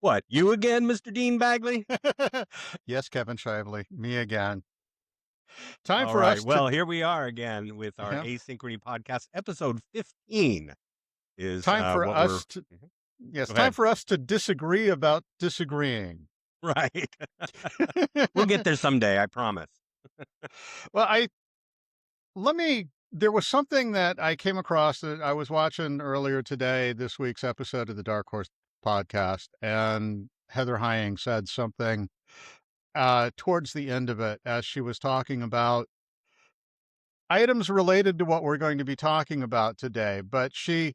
What, you again, Mr. Dean Bagley? Yes, Kevin Shively, me again. Time All for right. us to Well, here we are again with our yeah, Asynchrony podcast. Episode 15 is time for what we're. us to Mhm. yes, Go time ahead. for us to disagree about disagreeing. Right. We'll get there someday, I promise. Well, I let me there was something that I came across that I was watching earlier today, this week's episode of the Dark Horse podcast, and Heather Hying said something towards the end of it as she was talking about items related to what we're going to be talking about today, but she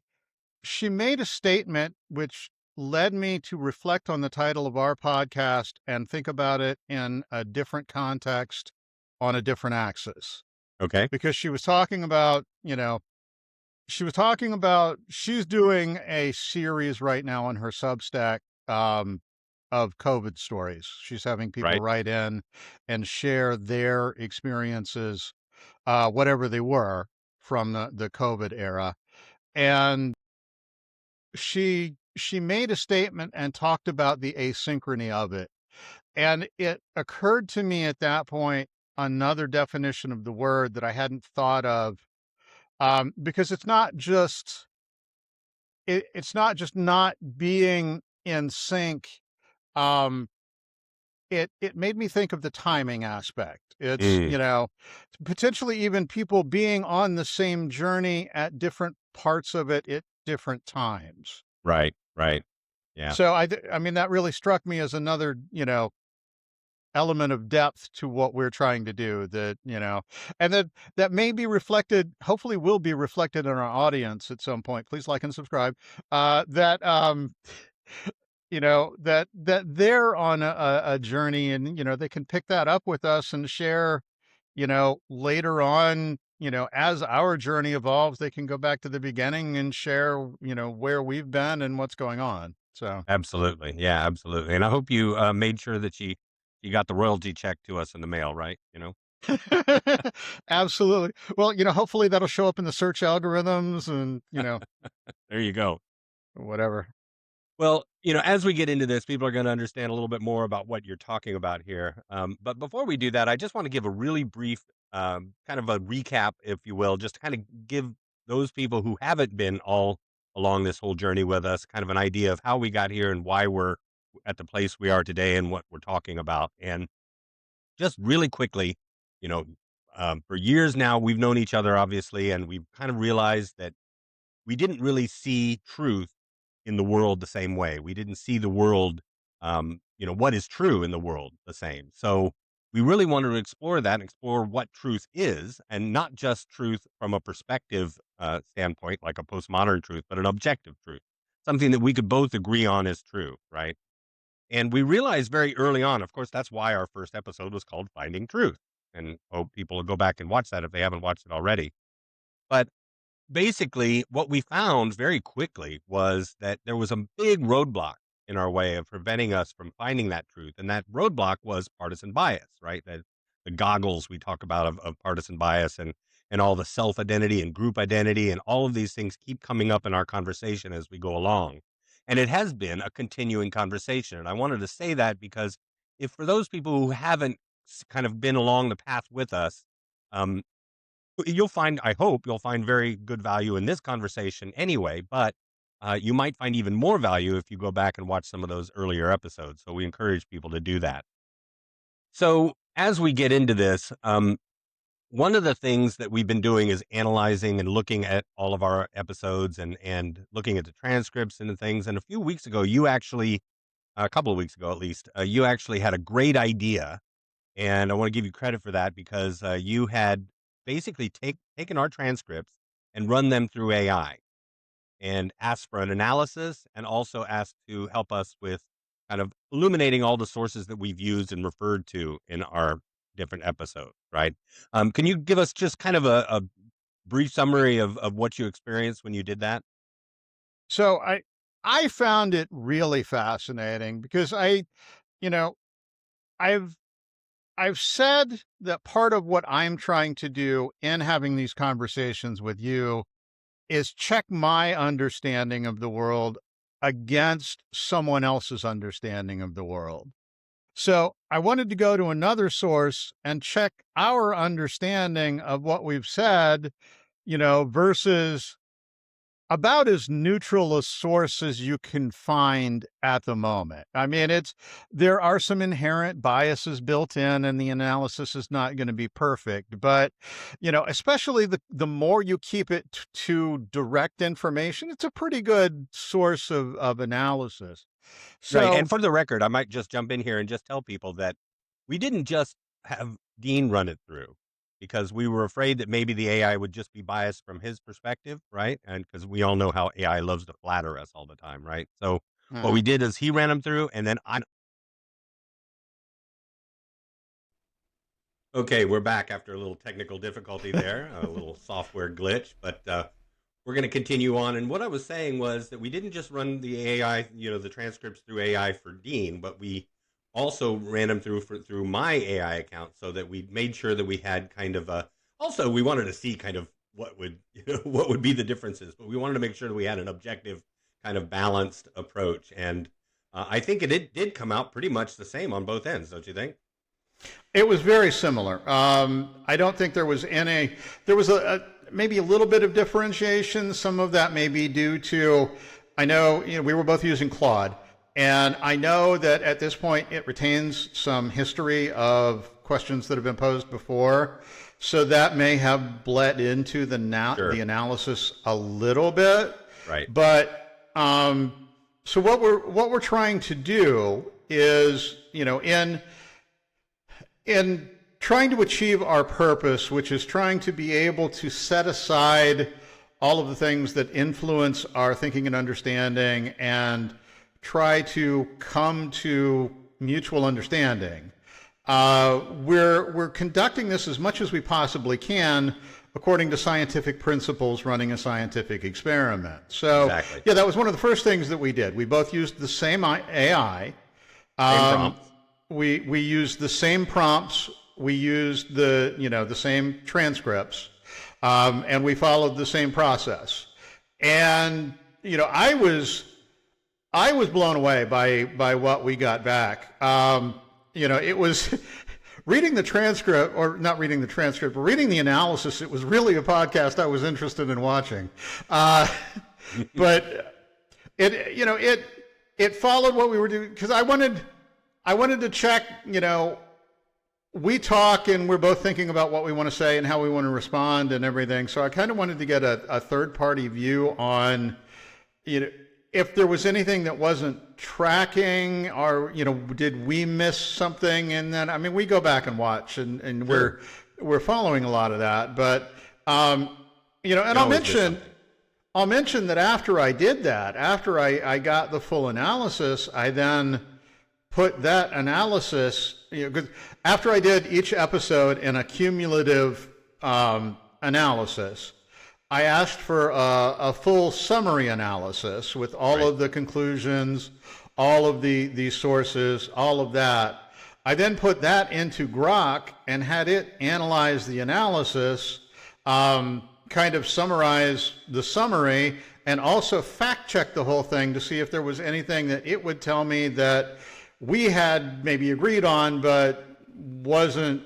made a statement which led me to reflect on the title of our podcast and think about it in a different context on a different axis. Okay. Because she was talking about, she's doing a series right now on her Substack of COVID stories. She's having people Right. write in and share their experiences, whatever they were from the COVID era. And she made a statement and talked about the asynchrony of it. And it occurred to me at that point another definition of the word that I hadn't thought of, because it's not just not being in sync. Um, it made me think of the timing aspect. It's Mm, potentially even people being on the same journey at different parts of it at different times. right. Right. Yeah. So I mean, that really struck me as another, element of depth to what we're trying to do and that may be reflected, hopefully will be reflected in our audience at some point. Please like and subscribe. That, that they're on a journey and, they can pick that up with us and share, later on, as our journey evolves, they can go back to the beginning and share, where we've been and what's going on. So. Absolutely. Yeah, absolutely. And I hope you made sure that you got the royalty check to us in the mail, right? Absolutely. Well, hopefully that'll show up in the search algorithms and, There you go. whatever. Well, as we get into this, people are going to understand a little bit more about what you're talking about here. But before we do that, I just want to give a really brief kind of a recap, if you will, just to kind of give those people who haven't been all along this whole journey with us kind of an idea of how we got here and why we're at the place we are today and what we're talking about. And just really quickly, you know, for years now, we've known each other, obviously, and we've kind of realized that we didn't really see truth in the world the same way. We didn't see the world, what is true in the world the same. So we really wanted to explore that and explore what truth is, and not just truth from a perspective standpoint, like a postmodern truth, but an objective truth, something that we could both agree on is true, right? And we realized very early on, of course, that's why our first episode was called Finding Truth. And hope people will go back and watch that if they haven't watched it already. But basically, what we found very quickly was that there was a big roadblock in our way of preventing us from finding that truth. And that roadblock was partisan bias, right? The goggles we talk about of partisan bias and all the self identity and group identity and all of these things keep coming up in our conversation as we go along. And it has been a continuing conversation. And I wanted to say that because if for those people who haven't kind of been along the path with us, um, I hope you'll find very good value in this conversation anyway, but you might find even more value if you go back and watch some of those earlier episodes. So we encourage people to do that. So as we get into this, one of the things that we've been doing is analyzing and looking at all of our episodes and looking at the transcripts and the things. And a few weeks ago, a couple of weeks ago at least, you actually had a great idea. And I want to give you credit for that because you had basically taken our transcripts and run them through AI and asked for an analysis and also asked to help us with kind of illuminating all the sources that we've used and referred to in our different episodes, right? Can you give us just kind of a brief summary of what you experienced when you did that? So I found it really fascinating because you know, I've I've said that part of what I'm trying to do in having these conversations with you is check my understanding of the world against someone else's understanding of the world. So I wanted to go to another source and check our understanding of what we've said, versus about as neutral a source as you can find at the moment. I mean, there are some inherent biases built in, and the analysis is not going to be perfect. But, especially the more you keep it to direct information, it's a pretty good source of analysis. Right. So, And for the record, I might just jump in here and just tell people that we didn't just have Dean run it through because we were afraid that maybe the AI would just be biased from his perspective, right? And because we all know how AI loves to flatter us all the time, right? So what we uh, did is he ran them through, and then I. Okay, we're back after a little technical difficulty there, a little software glitch, but we're going to continue on. And what I was saying was that we didn't just run the AI, the transcripts through AI for Dean, but we also ran them through my AI account, so that we made sure that we had kind of a. Also, we wanted to see kind of what would be the differences, but we wanted to make sure that we had an objective, kind of balanced approach. And I think it did come out pretty much the same on both ends, don't you think? it was very similar. I don't think there was there was maybe a little bit of differentiation. Some of that may be due to, I know, we were both using Claude, and I know that at this point it retains some history of questions that have been posed before. So that may have bled into the Sure. analysis a little bit. Right. But so what we're trying to do is, in trying to achieve our purpose, which is trying to be able to set aside all of the things that influence our thinking and understanding and try to come to mutual understanding. We're conducting this as much as we possibly can according to scientific principles, running a scientific experiment. So, Exactly. yeah, that was one of the first things that we did. We both used the same AI. Same Um, prompts. we used the same prompts. We used the same transcripts, and we followed the same process. And I was blown away by what we got back. It was reading the transcript, or not reading the transcript, but reading the analysis. It was really a podcast I was interested in watching, but it followed what we were doing, because I wanted to check. We talk and we're both thinking about what we want to say and how we want to respond and everything. So I kind of wanted to get a third party view on, if there was anything that wasn't tracking, or, did we miss something? And then, I mean, we go back and watch, and Sure. we're following a lot of that. But, and You can always miss something. I'll mention that after I did that, after I got the full analysis, I then put that analysis, 'cause after I did each episode in a cumulative analysis, I asked for a full summary analysis with all Right. of the conclusions, all of the sources, all of that. I then put that into Grok and had it analyze the analysis, kind of summarize the summary, and also fact check the whole thing to see if there was anything that it would tell me that we had maybe agreed on, but wasn't,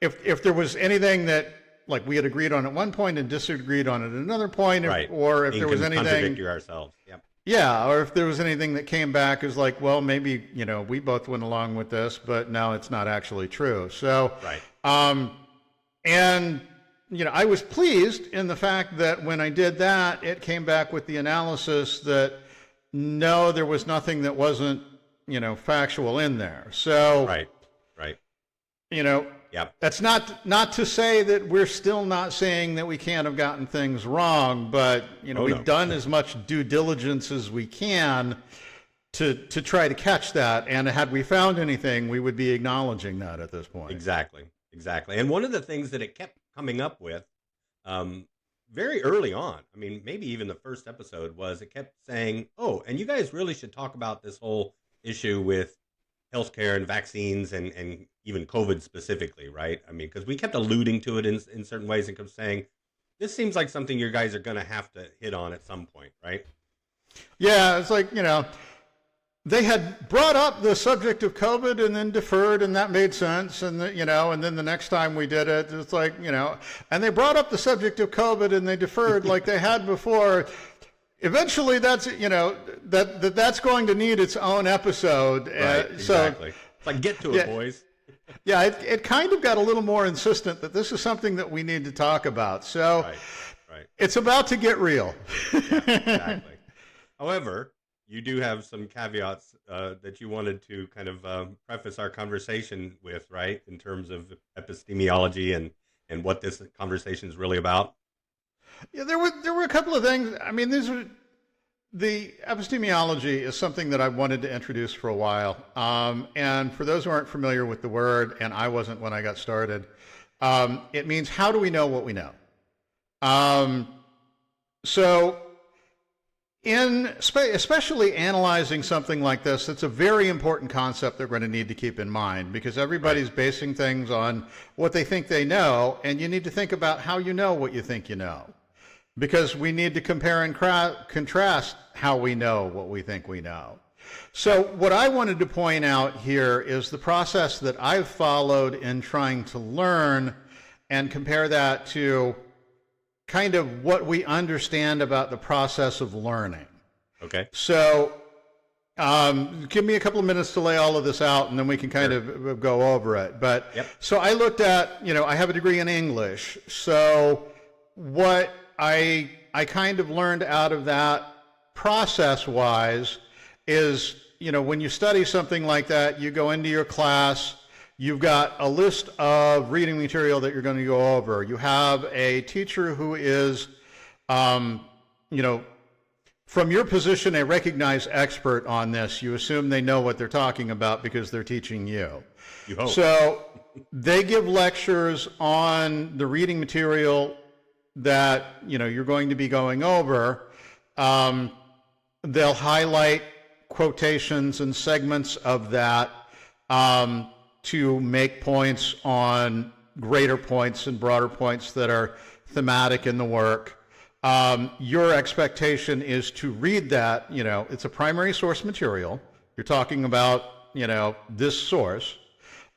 if there was anything that, like, we had agreed on at one point and disagreed on at another point, Right. or if there was anything, Contradicting ourselves. Yep. yeah, or if there was anything that came back as like, well, maybe, we both went along with this, but now it's not actually true. So, Right. and, I was pleased in the fact that when I did that, it came back with the analysis that no, there was nothing that wasn't, factual in there. So, Right. Right. you know, Yep. that's not to say that we're still not saying that we can't have gotten things wrong, but Oh, we've no. done as much due diligence as we can to try to catch that. And had we found anything, we would be acknowledging that at this point. Exactly. Exactly. And one of the things that it kept coming up with, very early on, I mean, maybe even the first episode, was it kept saying, "Oh, and you guys really should talk about this whole issue with healthcare and vaccines, and even COVID specifically," right? I mean, because we kept alluding to it in certain ways, and kept saying, "This seems like something you guys are going to have to hit on at some point," right? Yeah, it's like, they had brought up the subject of COVID and then deferred, and that made sense. And, and then the next time we did it, it's like, and they brought up the subject of COVID and they deferred like they had before. Eventually, that's, that's going to need its own episode. Right, exactly. It's like, get to it, boys. Yeah, it kind of got a little more insistent that this is something that we need to talk about. So right. It's about to get real. Yeah, exactly. However, you do have some caveats that you wanted to kind of preface our conversation with, right? In terms of epistemology and what this conversation is really about. Yeah, there were a couple of things. I mean, the epistemology is something that I wanted to introduce for a while. And for those who aren't familiar with the word, and I wasn't when I got started, it means how do we know what we know? So especially analyzing something like this, it's a very important concept they're going to need to keep in mind, because everybody's basing things on what they think they know, and you need to think about how you know what you think you know, because we need to compare and contrast how we know what we think we know. So what I wanted to point out here is the process that I've followed in trying to learn, and compare that to kind of what we understand about the process of learning. Okay. So give me a couple of minutes to lay all of this out, and then we can kind of go over it. But So I looked at, I have a degree in English. So what I kind of learned out of that process-wise is, when you study something like that, you go into your class, you've got a list of reading material that you're going to go over. You have a teacher who is, from your position, a recognized expert on this. You assume they know what they're talking about because they're teaching you. You hope. So they give lectures on the reading material that, you're going to be going over. They'll highlight quotations and segments of that, to make points on greater points and broader points that are thematic in the work. Your expectation is to read that, it's a primary source material. You're talking about, this source,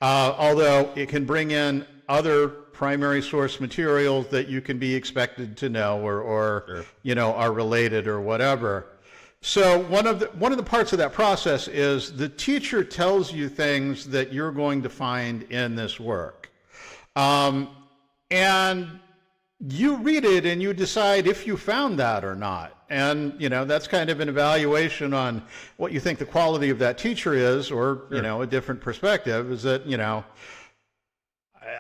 although it can bring in other primary source materials that you can be expected to know or are related or whatever. So one of the parts of that process is the teacher tells you things that you're going to find in this work. And you read it and you decide if you found that or not. And, that's kind of an evaluation on what you think the quality of that teacher is, or, a different perspective is that,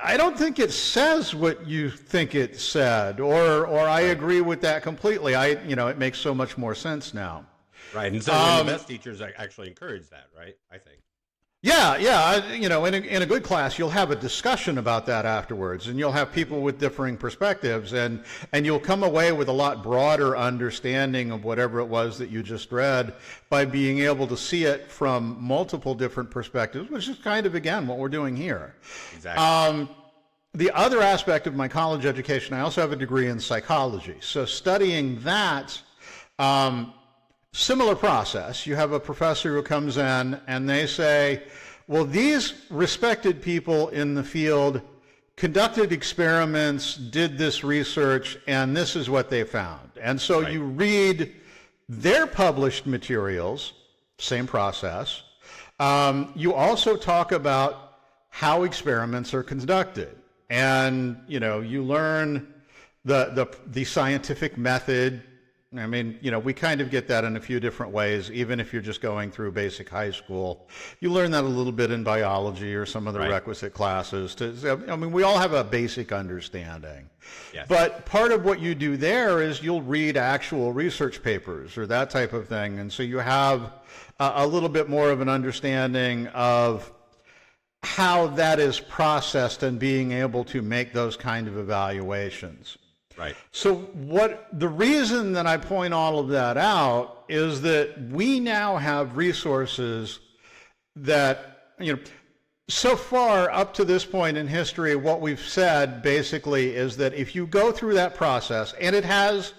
I don't think it says what you think it said, or I agree with that completely. It makes so much more sense now. Right, and so the best teachers actually encourage that, right? I think. Yeah. In a good class, you'll have a discussion about that afterwards, and you'll have people with differing perspectives, and you'll come away with a lot broader understanding of whatever it was that you just read by being able to see it from multiple different perspectives, which is kind of, again, what we're doing here. Exactly. The other aspect of my college education, I also have a degree in psychology. So studying that, similar process. You have a professor who comes in and they say, well, these respected people in the field conducted experiments, did this research, and this is what they found. And so you read their published materials, same process. You also talk about how experiments are conducted. And, you learn the scientific method. I mean, we kind of get that in a few different ways, even if you're just going through basic high school. You learn that a little bit in biology or some of the requisite classes. We all have a basic understanding. Yes. But part of what you do there is you'll read actual research papers or that type of thing. And so you have a little bit more of an understanding of how that is processed and being able to make those kind of evaluations. Right. So the reason that I point all of that out is that we now have resources that, so far up to this point in history, what we've said basically is that if you go through that process, and it has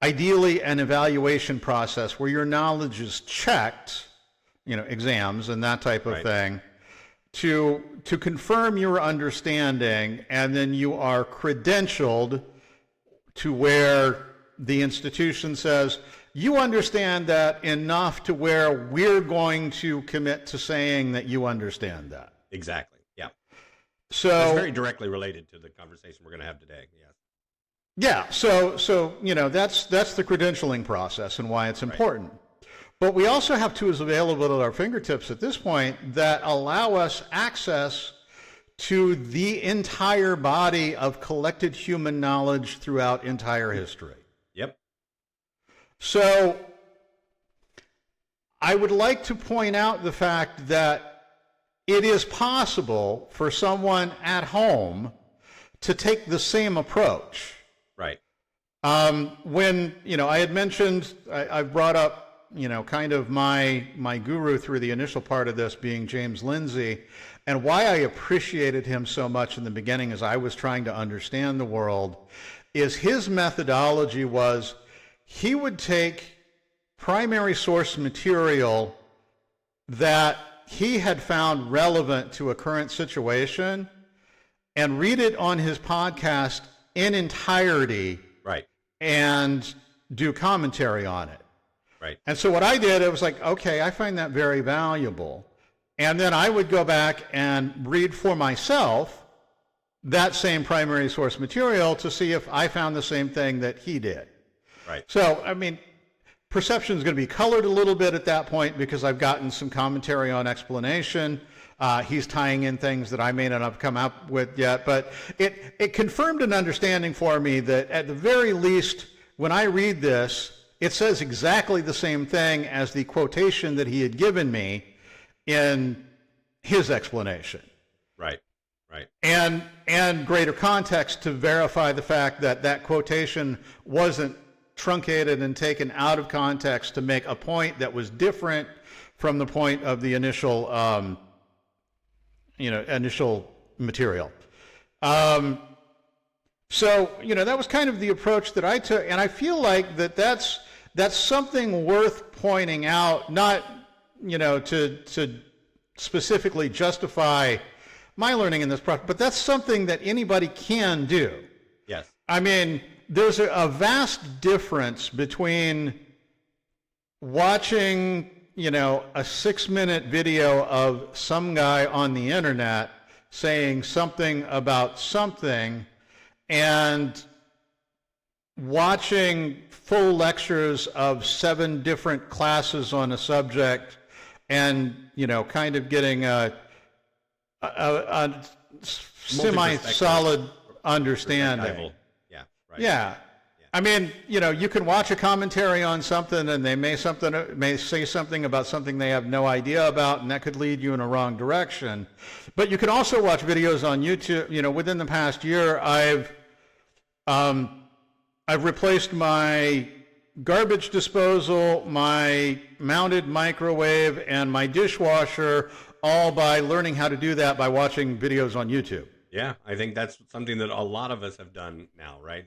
ideally an evaluation process where your knowledge is checked, exams and that type of thing, to confirm your understanding, and then you are credentialed to where the institution says, you understand that enough to where we're going to commit to saying that you understand that. Exactly. Yeah. So it's very directly related to the conversation we're going to have today. Yes. Yeah. So that's the credentialing process and why it's important. But we also have tools available at our fingertips at this point that allow us access to the entire body of collected human knowledge throughout entire history. Yep. So I would like to point out the fact that it is possible for someone at home to take the same approach. Right. When, I had mentioned, I brought up, kind of my guru through the initial part of this being James Lindsay, and why I appreciated him so much in the beginning as I was trying to understand the world, is his methodology was he would take primary source material that he had found relevant to a current situation and read it on his podcast in entirety, right, and do commentary on it. Right. And so what I did, it was like, okay, I find that very valuable. And then I would go back and read for myself that same primary source material to see if I found the same thing that he did. Right. So, perception is going to be colored a little bit at that point because I've gotten some commentary on explanation. He's tying in things that I may not have come up with yet, but it confirmed an understanding for me that at the very least, when I read this, it says exactly the same thing as the quotation that he had given me in his explanation. Right, right. And greater context to verify the fact that that quotation wasn't truncated and taken out of context to make a point that was different from the point of the initial initial material. So, that was kind of the approach that I took, and I feel like that's something worth pointing out, not, to specifically justify my learning in this process, but that's something that anybody can do. Yes. There's a vast difference between watching, a 6-minute video of some guy on the internet saying something about something and watching full lectures of 7 different classes on a subject and, kind of getting a semi-solid understanding. Yeah, right. Yeah. You can watch a commentary on something and they may say something about something they have no idea about, and that could lead you in a wrong direction. But you can also watch videos on YouTube. Within the past year, I've replaced my garbage disposal, my mounted microwave, and my dishwasher, all by learning how to do that by watching videos on YouTube. Yeah, I think that's something that a lot of us have done now, right?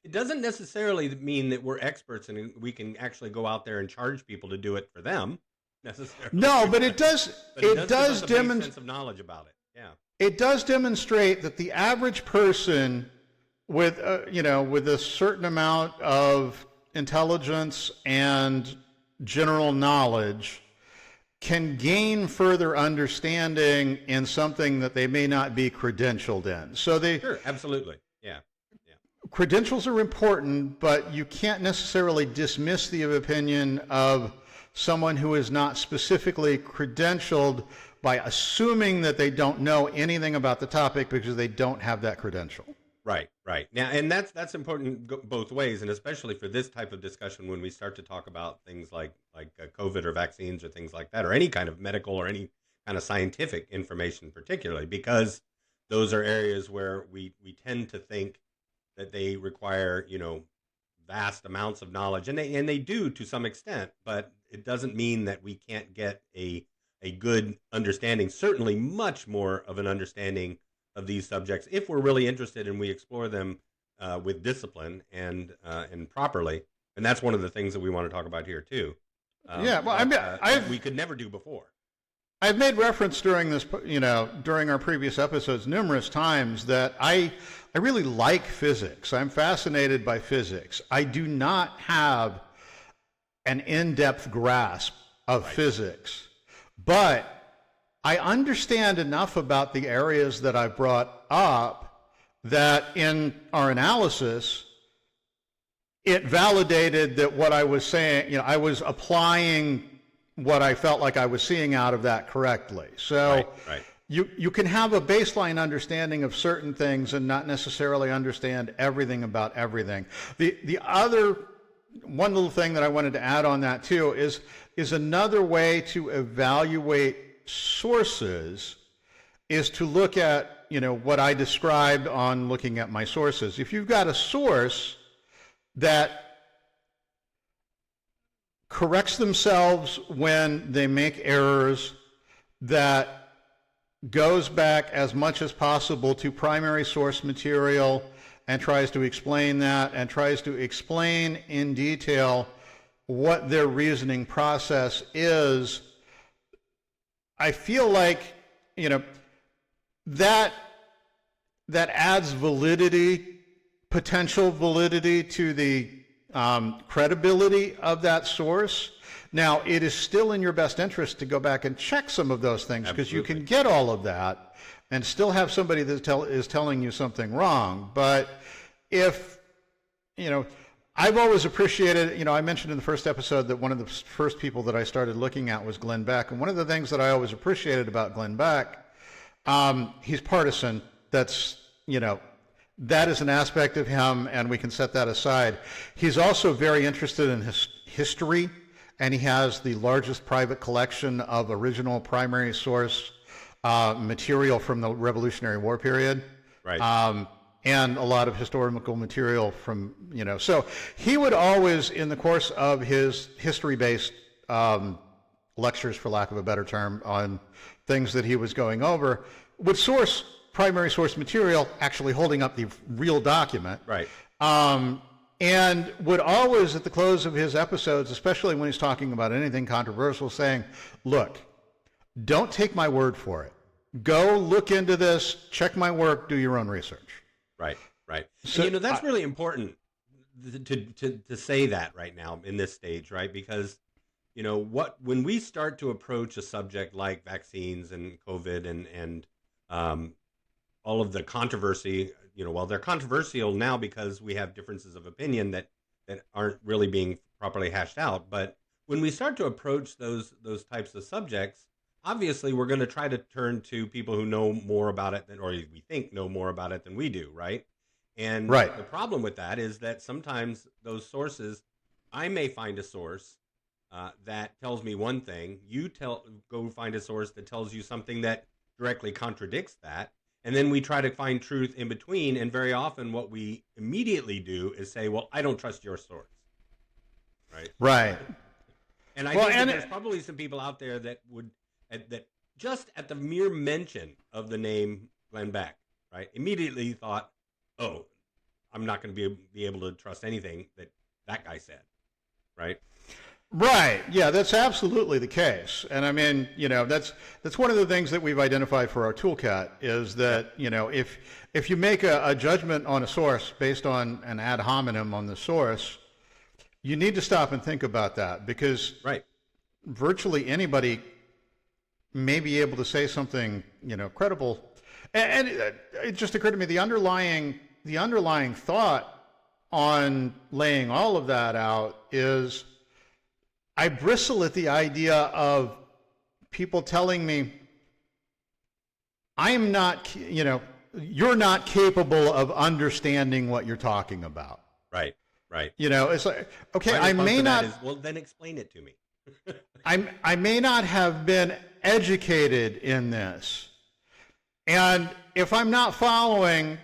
It doesn't necessarily mean that we're experts and we can actually go out there and charge people to do it for them, necessarily. No, but it does. It does demonstrate sense of knowledge about it. Yeah, it does demonstrate that the average person with with a certain amount of intelligence and general knowledge can gain further understanding in something that they may not be credentialed in. So sure, absolutely. Yeah. Credentials are important, but you can't necessarily dismiss the opinion of someone who is not specifically credentialed by assuming that they don't know anything about the topic because they don't have that credential. Right. Now, and that's important both ways, and especially for this type of discussion when we start to talk about things like COVID or vaccines or things like that, or any kind of medical or any kind of scientific information particularly, because those are areas where we tend to think that they require, vast amounts of knowledge, and they do to some extent, but it doesn't mean that we can't get a good understanding, certainly much more of an understanding of these subjects if we're really interested and we explore them with discipline and properly. And that's one of the things that we want to talk about here too. Yeah, well, I mean, that we could never do before. I've made reference during this, during our previous episodes numerous times that I really like physics. I'm fascinated by physics. I do not have an in-depth grasp of physics, but I understand enough about the areas that I brought up that in our analysis, it validated that what I was saying, I was applying what I felt like I was seeing out of that correctly. So you can have a baseline understanding of certain things and not necessarily understand everything about everything. The other one little thing that I wanted to add on that too is another way to evaluate sources is to look at, what I described on looking at my sources. If you've got a source that corrects themselves when they make errors, that goes back as much as possible to primary source material and tries to explain that and tries to explain in detail what their reasoning process is, I feel like, that adds validity, potential validity to the credibility of that source. Now, it is still in your best interest to go back and check some of those things because you can get all of that and still have somebody that is telling you something wrong. But if, I've always appreciated, I mentioned in the first episode that one of the first people that I started looking at was Glenn Beck. And one of the things that I always appreciated about Glenn Beck, he's partisan. That's, that is an aspect of him, and we can set that aside. He's also very interested in his history, and he has the largest private collection of original primary source material from the Revolutionary War period. Right. And a lot of historical material from, so he would always, in the course of his history-based lectures, for lack of a better term, on things that he was going over, would source primary source material, actually holding up the real document. Right. And would always, at the close of his episodes, especially when he's talking about anything controversial, saying, look, don't take my word for it. Go look into this, check my work, do your own research. Right, right. So, and, that's really important to say that right now in this stage, right? Because, when we start to approach a subject like vaccines and COVID and all of the controversy, well, they're controversial now because we have differences of opinion that aren't really being properly hashed out. But when we start to approach those types of subjects, obviously we're going to try to turn to people who know more about it or we think know more about it than we do, right? And the problem with that is that sometimes those sources, I may find a source that tells me one thing, go find a source that tells you something that directly contradicts that. And then we try to find truth in between. And very often what we immediately do is say, well, I don't trust your source. Right. Right. And I think that there's probably some people out there that would, that just at the mere mention of the name Glenn Beck, right, immediately thought, oh, I'm not going to be able to trust anything that guy said. Right. Right. Yeah, that's absolutely the case. And I mean, that's one of the things that we've identified for our toolkit is that, if you make a judgment on a source based on an ad hominem on the source, you need to stop and think about that because virtually anybody may be able to say something, credible. And it just occurred to me, the underlying thought on laying all of that out is I bristle at the idea of people telling me, I'm not, you're not capable of understanding what you're talking about. Right, right. It's like, okay, I may not. Well, then explain it to me. I may not have been educated in this. And if I'm not following,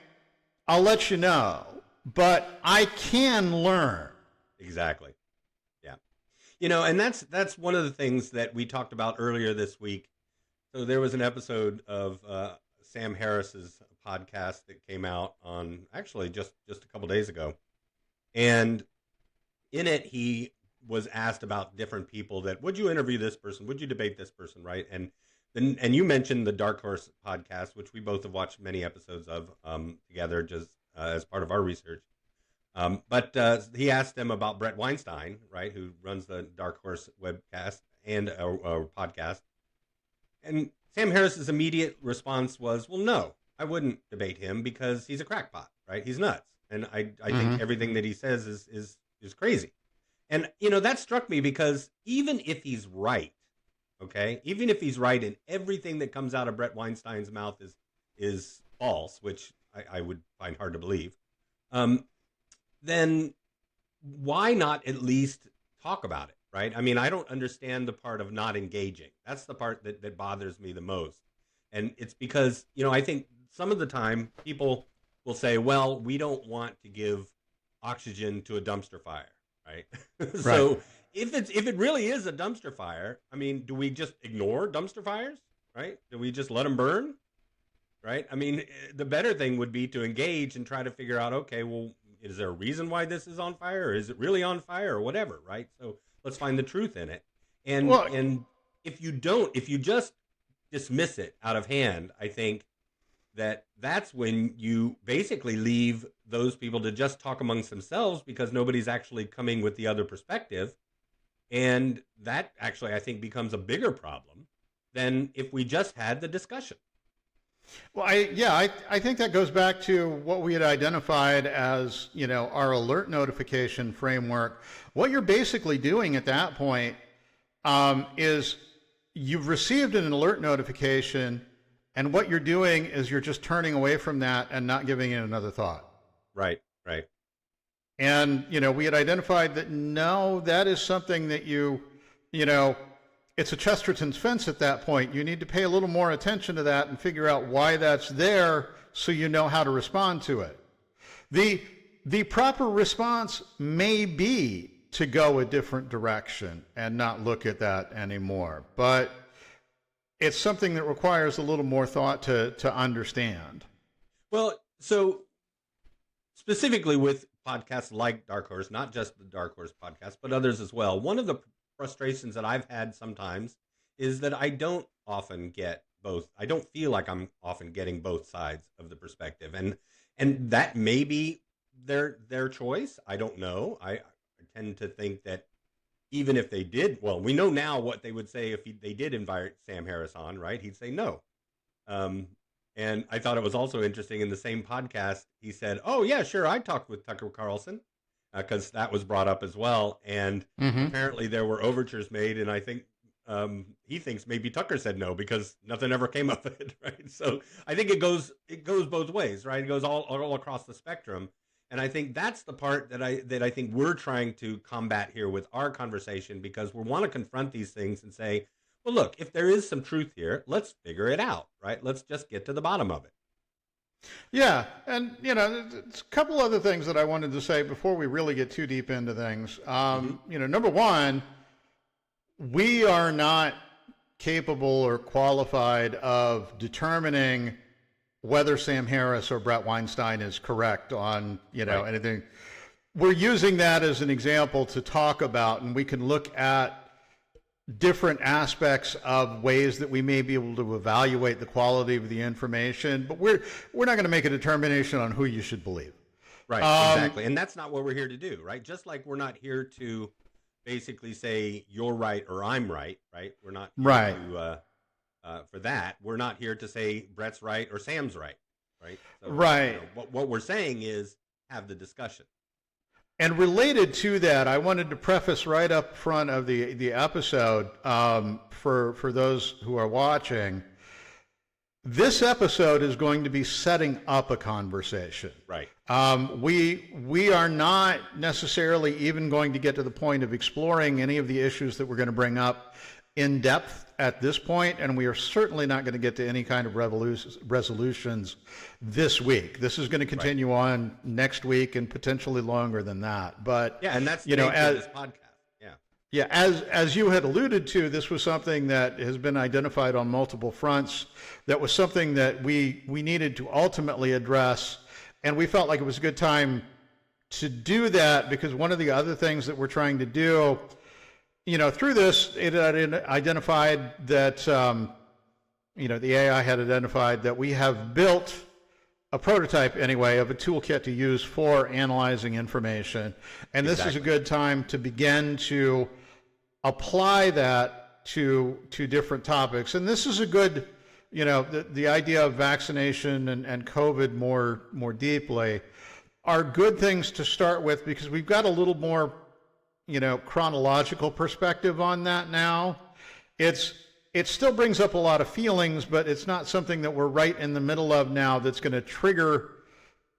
I'll let you know. But I can learn. Exactly. And that's one of the things that we talked about earlier this week. So there was an episode of Sam Harris's podcast that came out on actually just a couple days ago. And in it, he was asked about different people that, would you interview this person? Would you debate this person? Right. And you mentioned the Dark Horse podcast, which we both have watched many episodes of together just as part of our research. But he asked him about Brett Weinstein, right, who runs the Dark Horse webcast and podcast. And Sam Harris's immediate response was, well, no, I wouldn't debate him because he's a crackpot, right? He's nuts. And I think everything that he says is crazy. And, that struck me because even if he's right, okay, even if he's right and everything that comes out of Brett Weinstein's mouth is false, which I would find hard to believe, then why not at least talk about it, right? I mean, I don't understand the part of not engaging. That's the part that bothers me the most. And it's because, I think some of the time people will say, well, we don't want to give oxygen to a dumpster fire, right? So Right. if it really is a dumpster fire, I mean, do we just ignore dumpster fires, right? Do we just let them burn, right? I mean, the better thing would be to engage and try to figure out, okay, well, is there a reason why this is on fire, or is it really on fire, or whatever, right? So let's find the truth in it. Well, And if you just dismiss it out of hand, I think that's when you basically leave those people to just talk amongst themselves because nobody's actually coming with the other perspective. And that actually, I think, becomes a bigger problem than if we just had the discussion. well, I think that goes back to what we had identified as, our alert notification framework. What you're basically doing at that point is you've received an alert notification, and what you're doing is you're just turning away from that and not giving it another thought. Right, right. And, we had identified that no, that is something that it's a Chesterton's fence at that point. You need to pay a little more attention to that and figure out why that's there so you know how to respond to it. The proper response may be to go a different direction and not look at that anymore. But it's something that requires a little more thought to understand. Well, so specifically with podcasts like Dark Horse, not just the Dark Horse podcast, but others as well, one of the frustrations that I've had sometimes is that I don't often get both. I don't feel like I'm often getting both sides of the perspective. And that may be their choice. I don't know. I tend to think that even if they did, well, we know now what they would say if they did invite Sam Harris on, right? He'd say no. And I thought it was also interesting in the same podcast, he said, oh, yeah, sure, I talked with Tucker Carlson, because that was brought up as well. And apparently there were overtures made, and I think he thinks maybe Tucker said no because nothing ever came of it, right? So I think it goes both ways, right? It goes all across the spectrum. And I think that's the part that I think we're trying to combat here with our conversation, because we want to confront these things and say, well, look, if there is some truth here, let's figure it out, right? Let's just get to the bottom of it. Yeah, and there's a couple other things that I wanted to say before we really get too deep into things. Number one, we are not capable or qualified of determining whether Sam Harris or Brett Weinstein is correct on Right. anything. We're using that as an example to talk about, and we can look at different aspects of ways that we may be able to evaluate the quality of the information, but we're not going to make a determination on who you should believe. Right, exactly. And that's not what we're here to do, right? Just like we're not here to basically say you're right or I'm right, right? We're not here Right. to, for that. We're not here to say Brett's right or Sam's right, right? So, Right. what we're saying is have the discussion. And related to that, I wanted to preface right up front of the episode for those who are watching. This episode is going to be setting up a conversation. Right. We are not necessarily even going to get to the point of exploring any of the issues that we're going to bring up in depth at this point, and we are certainly not going to get to any kind of resolutions this week. This is going to continue on next week and potentially longer than that. But yeah, and that's the nature of this podcast. Yeah. Yeah, as you had alluded to, this was something that has been identified on multiple fronts. That was something that we needed to ultimately address, and we felt like it was a good time to do that, because one of the other things that we're trying to do, through this, it identified that, the AI had identified that we have built a prototype anyway of a toolkit to use for analyzing information. And this is a good time to begin to apply that to different topics. And this is a good, the idea of vaccination and COVID more deeply are good things to start with, because we've got a little more, chronological perspective on that now. It still brings up a lot of feelings, but it's not something that we're right in the middle of now that's going to trigger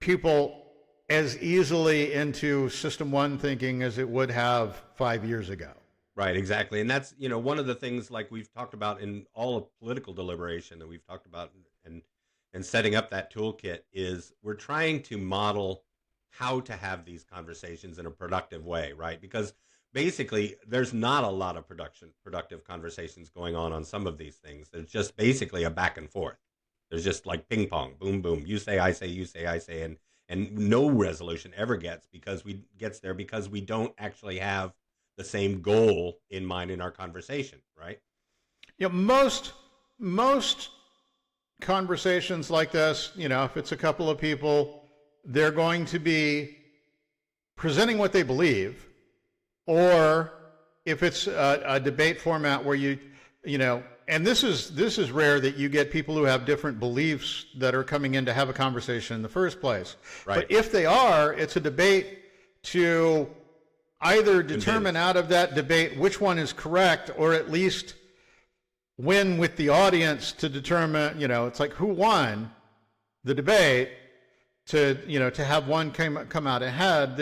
people as easily into system one thinking as it would have 5 years ago. Right, exactly. And that's, one of the things like we've talked about in all of political deliberation that we've talked about and setting up that toolkit is we're trying to model how to have these conversations in a productive way, right? Because basically, there's not a lot of productive conversations going on some of these things. There's just basically a back and forth. There's just like ping pong, boom, boom. You say, I say, you say, I say, and no resolution ever gets because we don't actually have the same goal in mind in our conversation, right? Most conversations like this, if it's a couple of people, they're going to be presenting what they believe. Or if it's a debate format where and this is rare that you get people who have different beliefs that are coming in to have a conversation in the first place. Right. But if they are, it's a debate to either determine out of that debate which one is correct, or at least win with the audience to determine, it's like who won the debate to have one come out ahead.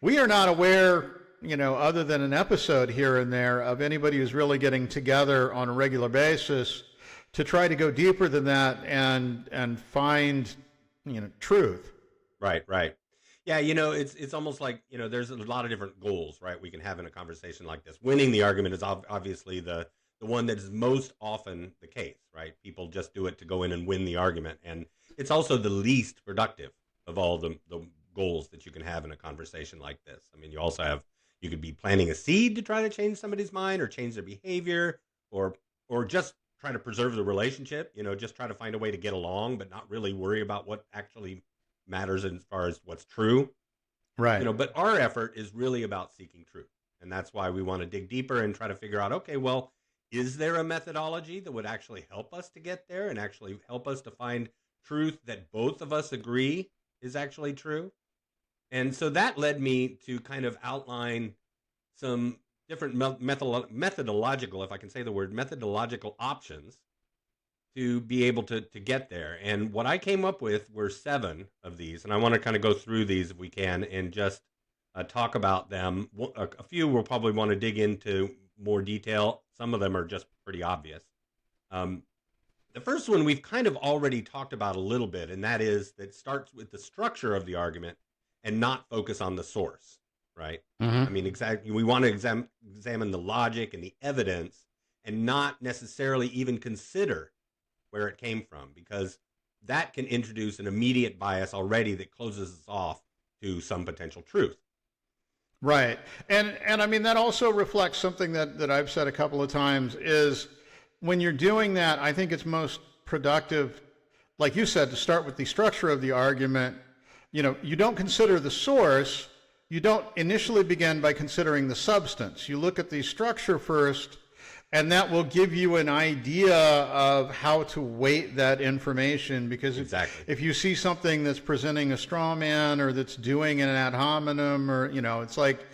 We are not aware, other than an episode here and there, of anybody who's really getting together on a regular basis to try to go deeper than that and find, truth. Right. Yeah, it's almost like, there's a lot of different goals, right? We can have in a conversation like this. Winning the argument is obviously the one that is most often the case, right? People just do it to go in and win the argument. And it's also the least productive of all the goals that you can have in a conversation like this. I mean, you could be planting a seed to try to change somebody's mind or change their behavior or just try to preserve the relationship, just try to find a way to get along, but not really worry about what actually matters as far as what's true. Right. But our effort is really about seeking truth. And that's why we want to dig deeper and try to figure out, okay, well, is there a methodology that would actually help us to get there and actually help us to find truth that both of us agree is actually true? And so that led me to kind of outline some different methodological, if I can say the word, methodological options to be able to get there. And what I came up with were 7 of these. And I want to kind of go through these if we can and just talk about them. A few we'll probably want to dig into more detail. Some of them are just pretty obvious. The first one we've kind of already talked about a little bit, and that is that starts with the structure of the argument and not focus on the source, right? Mm-hmm. I mean, exactly. We want to examine the logic and the evidence and not necessarily even consider where it came from, because that can introduce an immediate bias already that closes us off to some potential truth. Right. And I mean, that also reflects something that I've said a couple of times is when you're doing that, I think it's most productive, like you said, to start with the structure of the argument. You don't consider the source. You don't initially begin by considering the substance. You look at the structure first, and that will give you an idea of how to weight that information. Because if you see something that's presenting a straw man or that's doing an ad hominem, or, it's like,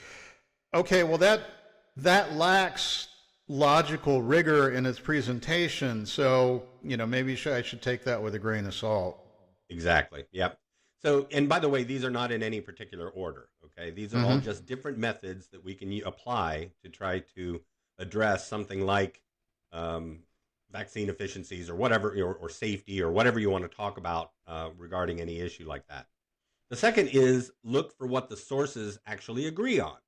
okay, well, that lacks logical rigor in its presentation. So, maybe I should take that with a grain of salt. Exactly. Yep. So, and by the way, these are not in any particular order, okay? These are all just different methods that we can apply to try to address something like vaccine efficiencies or whatever, or safety or whatever you want to talk about regarding any issue like that. The second is look for what the sources actually agree on,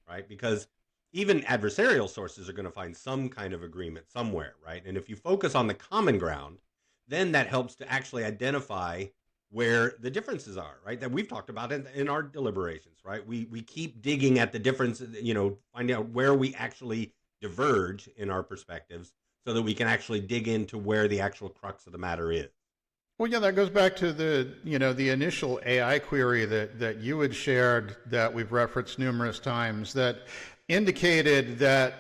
right? Because even adversarial sources are going to find some kind of agreement somewhere, right? And if you focus on the common ground, then that helps to actually identify where the differences are, right? That we've talked about in our deliberations, right? We keep digging at the difference, finding out where we actually diverge in our perspectives so that we can actually dig into where the actual crux of the matter is. Well, yeah, that goes back to the initial AI query that you had shared that we've referenced numerous times that indicated that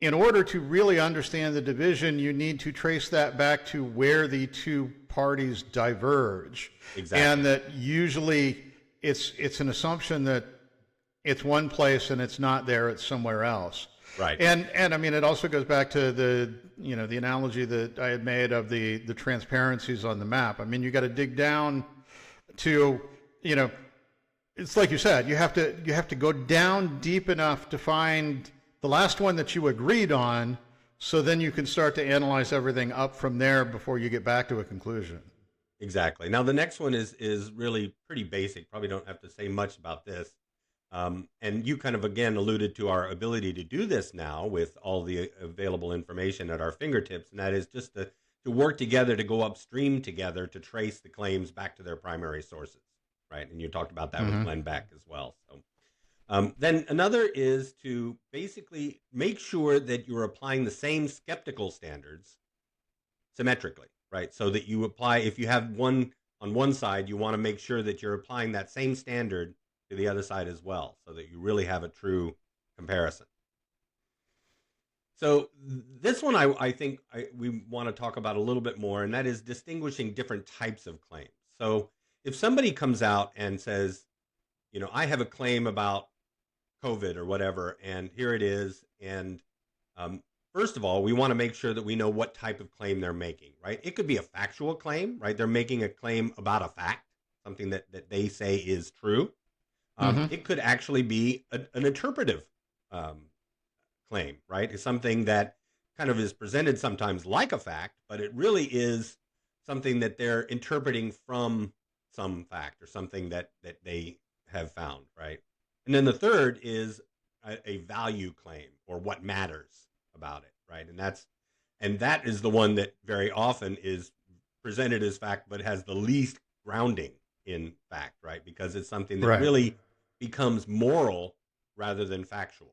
in order to really understand the division, you need to trace that back to where the two parties diverge. Exactly. And that usually it's an assumption that it's one place and it's not there, it's somewhere else. Right. And I mean, it also goes back to the analogy that I had made of the transparencies on the map. I mean, you got to dig down to, it's like you said, you have to go down deep enough to find the last one that you agreed on, so then you can start to analyze everything up from there before you get back to a conclusion. Exactly. Now, the next one is really pretty basic. Probably don't have to say much about this. And you kind of, again, alluded to our ability to do this now with all the available information at our fingertips, and that is just to work together, to go upstream together, to trace the claims back to their primary sources, right? And you talked about that with Glenn Beck as well. So then another is to basically make sure that you're applying the same skeptical standards symmetrically, right? So that you apply, if you have one on one side, you want to make sure that you're applying that same standard to the other side as well, so that you really have a true comparison. So this one I think we want to talk about a little bit more, and that is distinguishing different types of claims. So if somebody comes out and says, I have a claim about COVID or whatever, and here it is, and first of all, we want to make sure that we know what type of claim they're making, right? It could be a factual claim, right? They're making a claim about a fact, something that they say is true. It could actually be an interpretive claim, right? It's something that kind of is presented sometimes like a fact, but it really is something that they're interpreting from some fact or something that they have found, right? And then the third is a value claim, or what matters about it, right? And that is the one that very often is presented as fact, but has the least grounding in fact, right? Because it's something that really becomes moral rather than factual.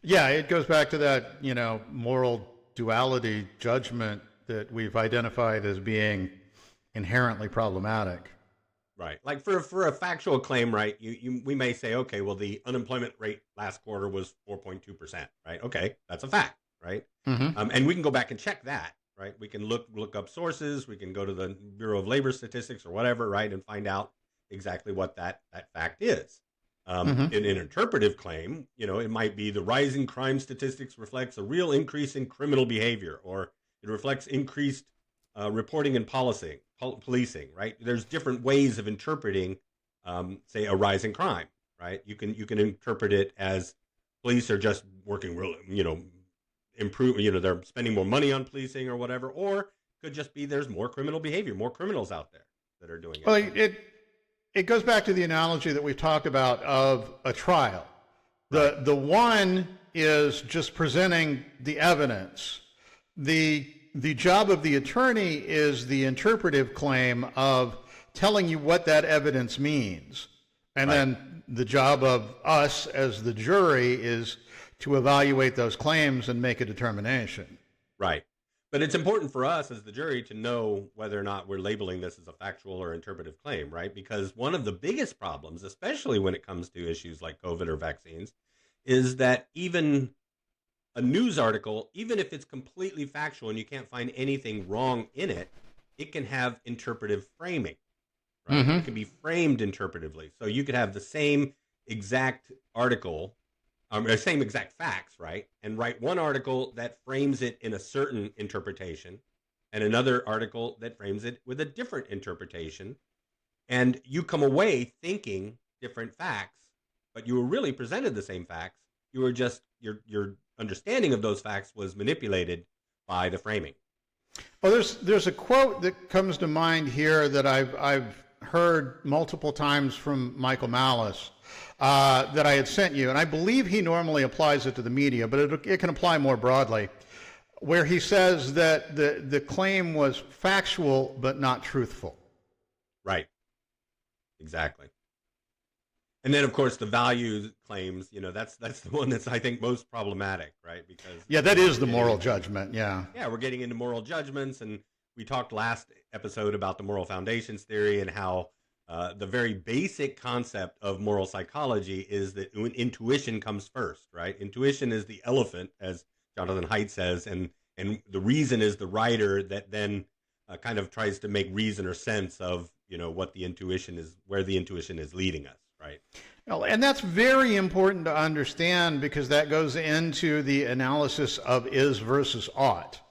Yeah, it goes back to that, moral duality judgment that we've identified as being inherently problematic. Right. Like for a factual claim, right, we may say, okay, well, the unemployment rate last quarter was 4.2%, right? Okay, that's a fact, right? And we can go back and check that, right? We can look up sources. We can go to the Bureau of Labor Statistics or whatever, right, and find out exactly what that fact is. In an interpretive claim, it might be the rising crime statistics reflects a real increase in criminal behavior, or it reflects increased reporting and policing, right? There's different ways of interpreting, say, a rise in crime, right? You can interpret it as police are just working real, improve, they're spending more money on policing or whatever, or it could just be there's more criminal behavior, more criminals out there that are doing it. Well, it goes back to the analogy that we've talked about of a trial. The one is just presenting the evidence. The job of the attorney is the interpretive claim of telling you what that evidence means. And then the job of us as the jury is to evaluate those claims and make a determination. Right. But it's important for us as the jury to know whether or not we're labeling this as a factual or interpretive claim, right? Because one of the biggest problems, especially when it comes to issues like COVID or vaccines, is that even a news article, even if it's completely factual and you can't find anything wrong in it, it can have interpretive framing, right? It can be framed interpretively. So you could have the same exact article, same exact facts, right? And write one article that frames it in a certain interpretation and another article that frames it with a different interpretation. And you come away thinking different facts, but you were really presented the same facts. You were just, your understanding of those facts was manipulated by the framing. Well, there's a quote that comes to mind here that I've heard multiple times from Michael Malice that I had sent you, and I believe he normally applies it to the media, but it can apply more broadly, where he says that the claim was factual but not truthful. Right. Exactly. And then, of course, the value claims, that's the one that's, I think, most problematic, right? Because Yeah, that again, is the moral judgment. Yeah. yeah, we're getting into moral judgments, and we talked last episode about the moral foundations theory and how the very basic concept of moral psychology is that intuition comes first, right? Intuition is the elephant, as Jonathan Haidt says, and the reason is the writer that then kind of tries to make reason or sense of what the intuition is, where the intuition is leading us, right? Well, and that's very important to understand because that goes into the analysis of is versus ought.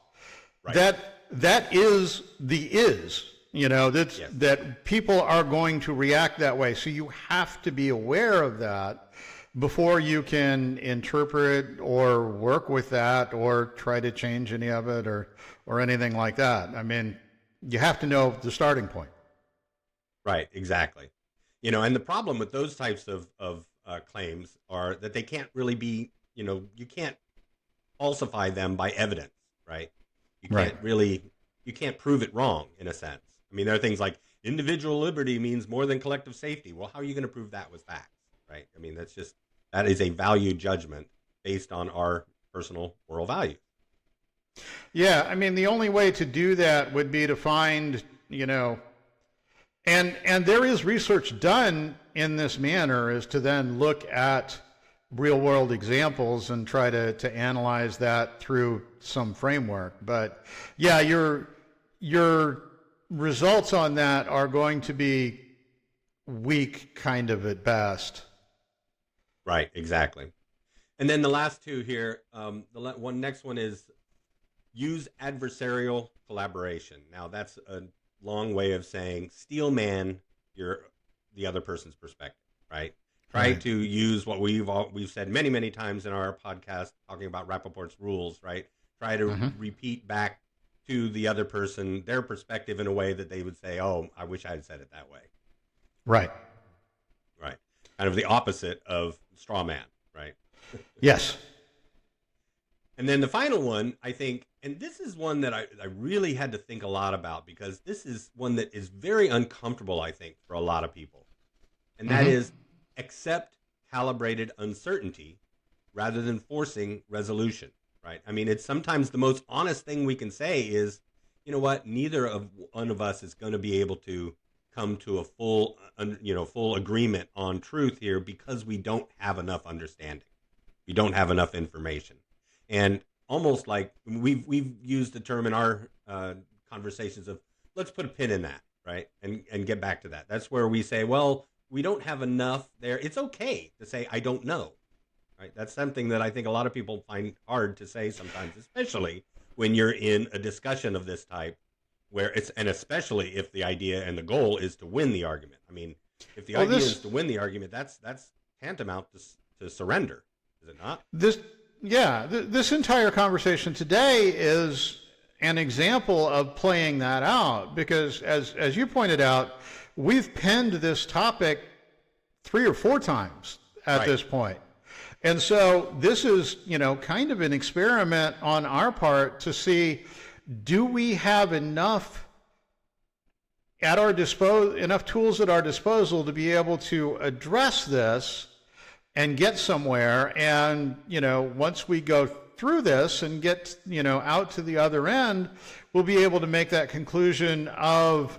Right. That is the is. Yes. That people are going to react that way. So you have to be aware of that before you can interpret or work with that or try to change any of it or anything like that. I mean, you have to know the starting point. Right, exactly. And the problem with those types of claims are that they can't really be, you can't falsify them by evidence, right? You can't prove it wrong in a sense. I mean, there are things like individual liberty means more than collective safety. Well, how are you going to prove that with facts, right? I mean, that is a value judgment based on our personal moral values. Yeah, I mean, the only way to do that would be to find, and there is research done in this manner, is to then look at real world examples and try to analyze that through some framework. But yeah, your results on that are going to be weak kind of at best. Right, exactly. And then the last two here, next one is use adversarial collaboration. Now that's a long way of saying steelman the other person's perspective, right? Try to use what we've said many, many times in our podcast talking about Rappaport's rules, right? Try to repeat back to the other person their perspective in a way that they would say, oh, I wish I had said it that way. Right. Right. Kind of the opposite of straw man, right? Yes. And then the final one, I think, and this is one that I really had to think a lot about because this is one that is very uncomfortable, I think, for a lot of people. And that is accept calibrated uncertainty rather than forcing resolution, right? I mean, it's sometimes the most honest thing we can say is, you know what, neither of one of us is going to be able to come to a full agreement on truth here because we don't have enough understanding. We don't have enough information. And almost like we've used the term in our conversations of let's put a pin in that, right? And get back to that. That's where we say, well, we don't have enough there. It's okay to say, I don't know, right? That's something that I think a lot of people find hard to say sometimes, especially when you're in a discussion of this type and especially if the idea and the goal is to win the argument. I mean, if the idea is to win the argument, that's tantamount to surrender, is it not? This entire conversation today is an example of playing that out because, as you pointed out, we've penned this topic 3 or 4 times at this point. And so this is, kind of an experiment on our part to see, do we have enough enough tools at our disposal to be able to address this and get somewhere? And, once we go through this and get, out to the other end, we'll be able to make that conclusion of,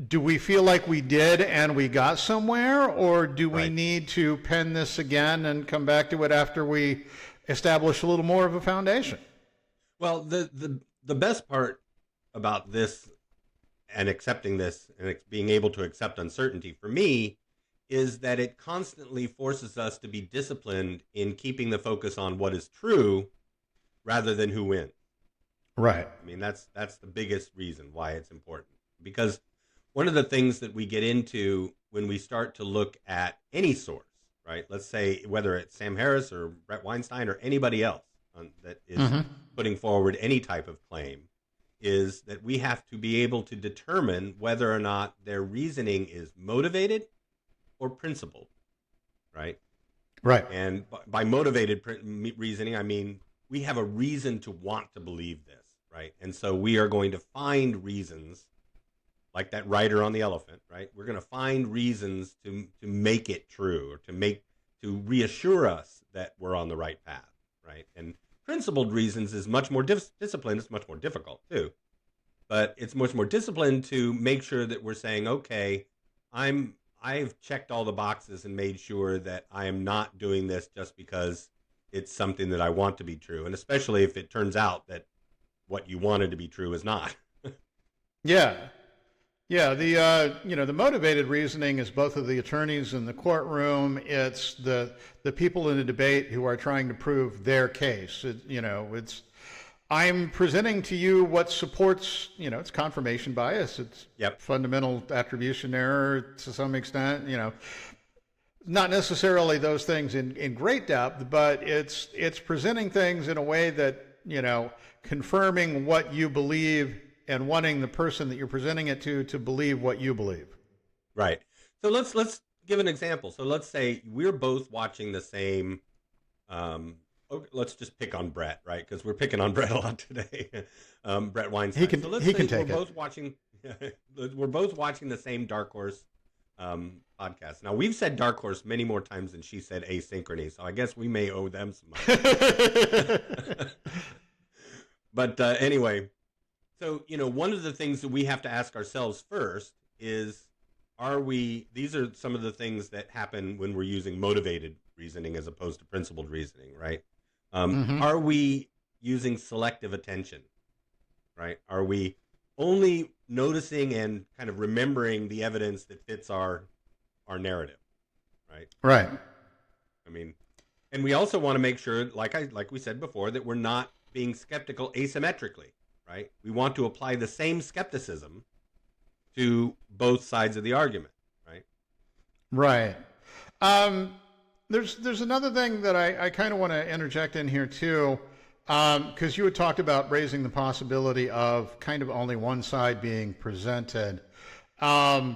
do we feel like we did and we got somewhere, or do we need to pen this again and come back to it after we establish a little more of a foundation? Well, the best part about this and accepting this and being able to accept uncertainty for me is that it constantly forces us to be disciplined in keeping the focus on what is true rather than who wins. Right. I mean, that's the biggest reason why it's important. Because one of the things that we get into when we start to look at any source, right? Let's say whether it's Sam Harris or Brett Weinstein or anybody else that is putting forward any type of claim, is that we have to be able to determine whether or not their reasoning is motivated or principled, right? Right. And by motivated reasoning, I mean we have a reason to want to believe this, right? And so we are going to find reasons like that rider on the elephant, right? We're going to find reasons to make it true, or to reassure us that we're on the right path, right? And principled reasons is much more disciplined. It's much more difficult too, but it's much more disciplined to make sure that we're saying, okay, I've checked all the boxes and made sure that I am not doing this just because it's something that I want to be true, and especially if it turns out that what you wanted to be true is not. Yeah. Yeah, the motivated reasoning is both of the attorneys in the courtroom. It's the people in the debate who are trying to prove their case. It's I'm presenting to you what supports, it's confirmation bias. It's Yep. fundamental attribution error to some extent. Not necessarily those things in great depth, but it's presenting things in a way that confirming what you believe and wanting the person that you're presenting it to believe what you believe. Right. So let's give an example. So let's say we're both watching the same. Let's just pick on Brett, right? Because we're picking on Brett a lot today. Brett Weinstein. He can So let's he say can take we're it. both watching. We're both watching the same Dark Horse podcast. Now we've said Dark Horse many more times than she said Asynchrony, so I guess we may owe them some money. But anyway. So, one of the things that we have to ask ourselves first is, these are some of the things that happen when we're using motivated reasoning as opposed to principled reasoning, right? Are we using selective attention, right? Are we only noticing and kind of remembering the evidence that fits our narrative, right? Right. I mean, and we also want to make sure, like we said before, that we're not being skeptical asymmetrically. Right? We want to apply the same skepticism to both sides of the argument, right? Right. There's another thing that I kind of want to interject in here too, because you had talked about raising the possibility of kind of only one side being presented. I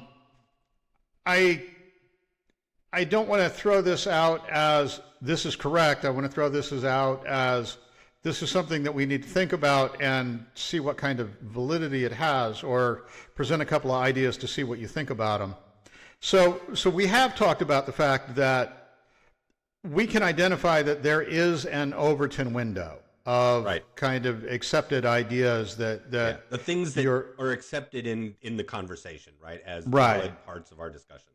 don't want to throw this out as this is correct. I want to throw this out as this is something that we need to think about and see what kind of validity it has, or present a couple of ideas to see what you think about them. So we have talked about the fact that we can identify that there is an Overton window of kind of accepted ideas that the things that are accepted in the conversation, right, as valid parts of our discussion.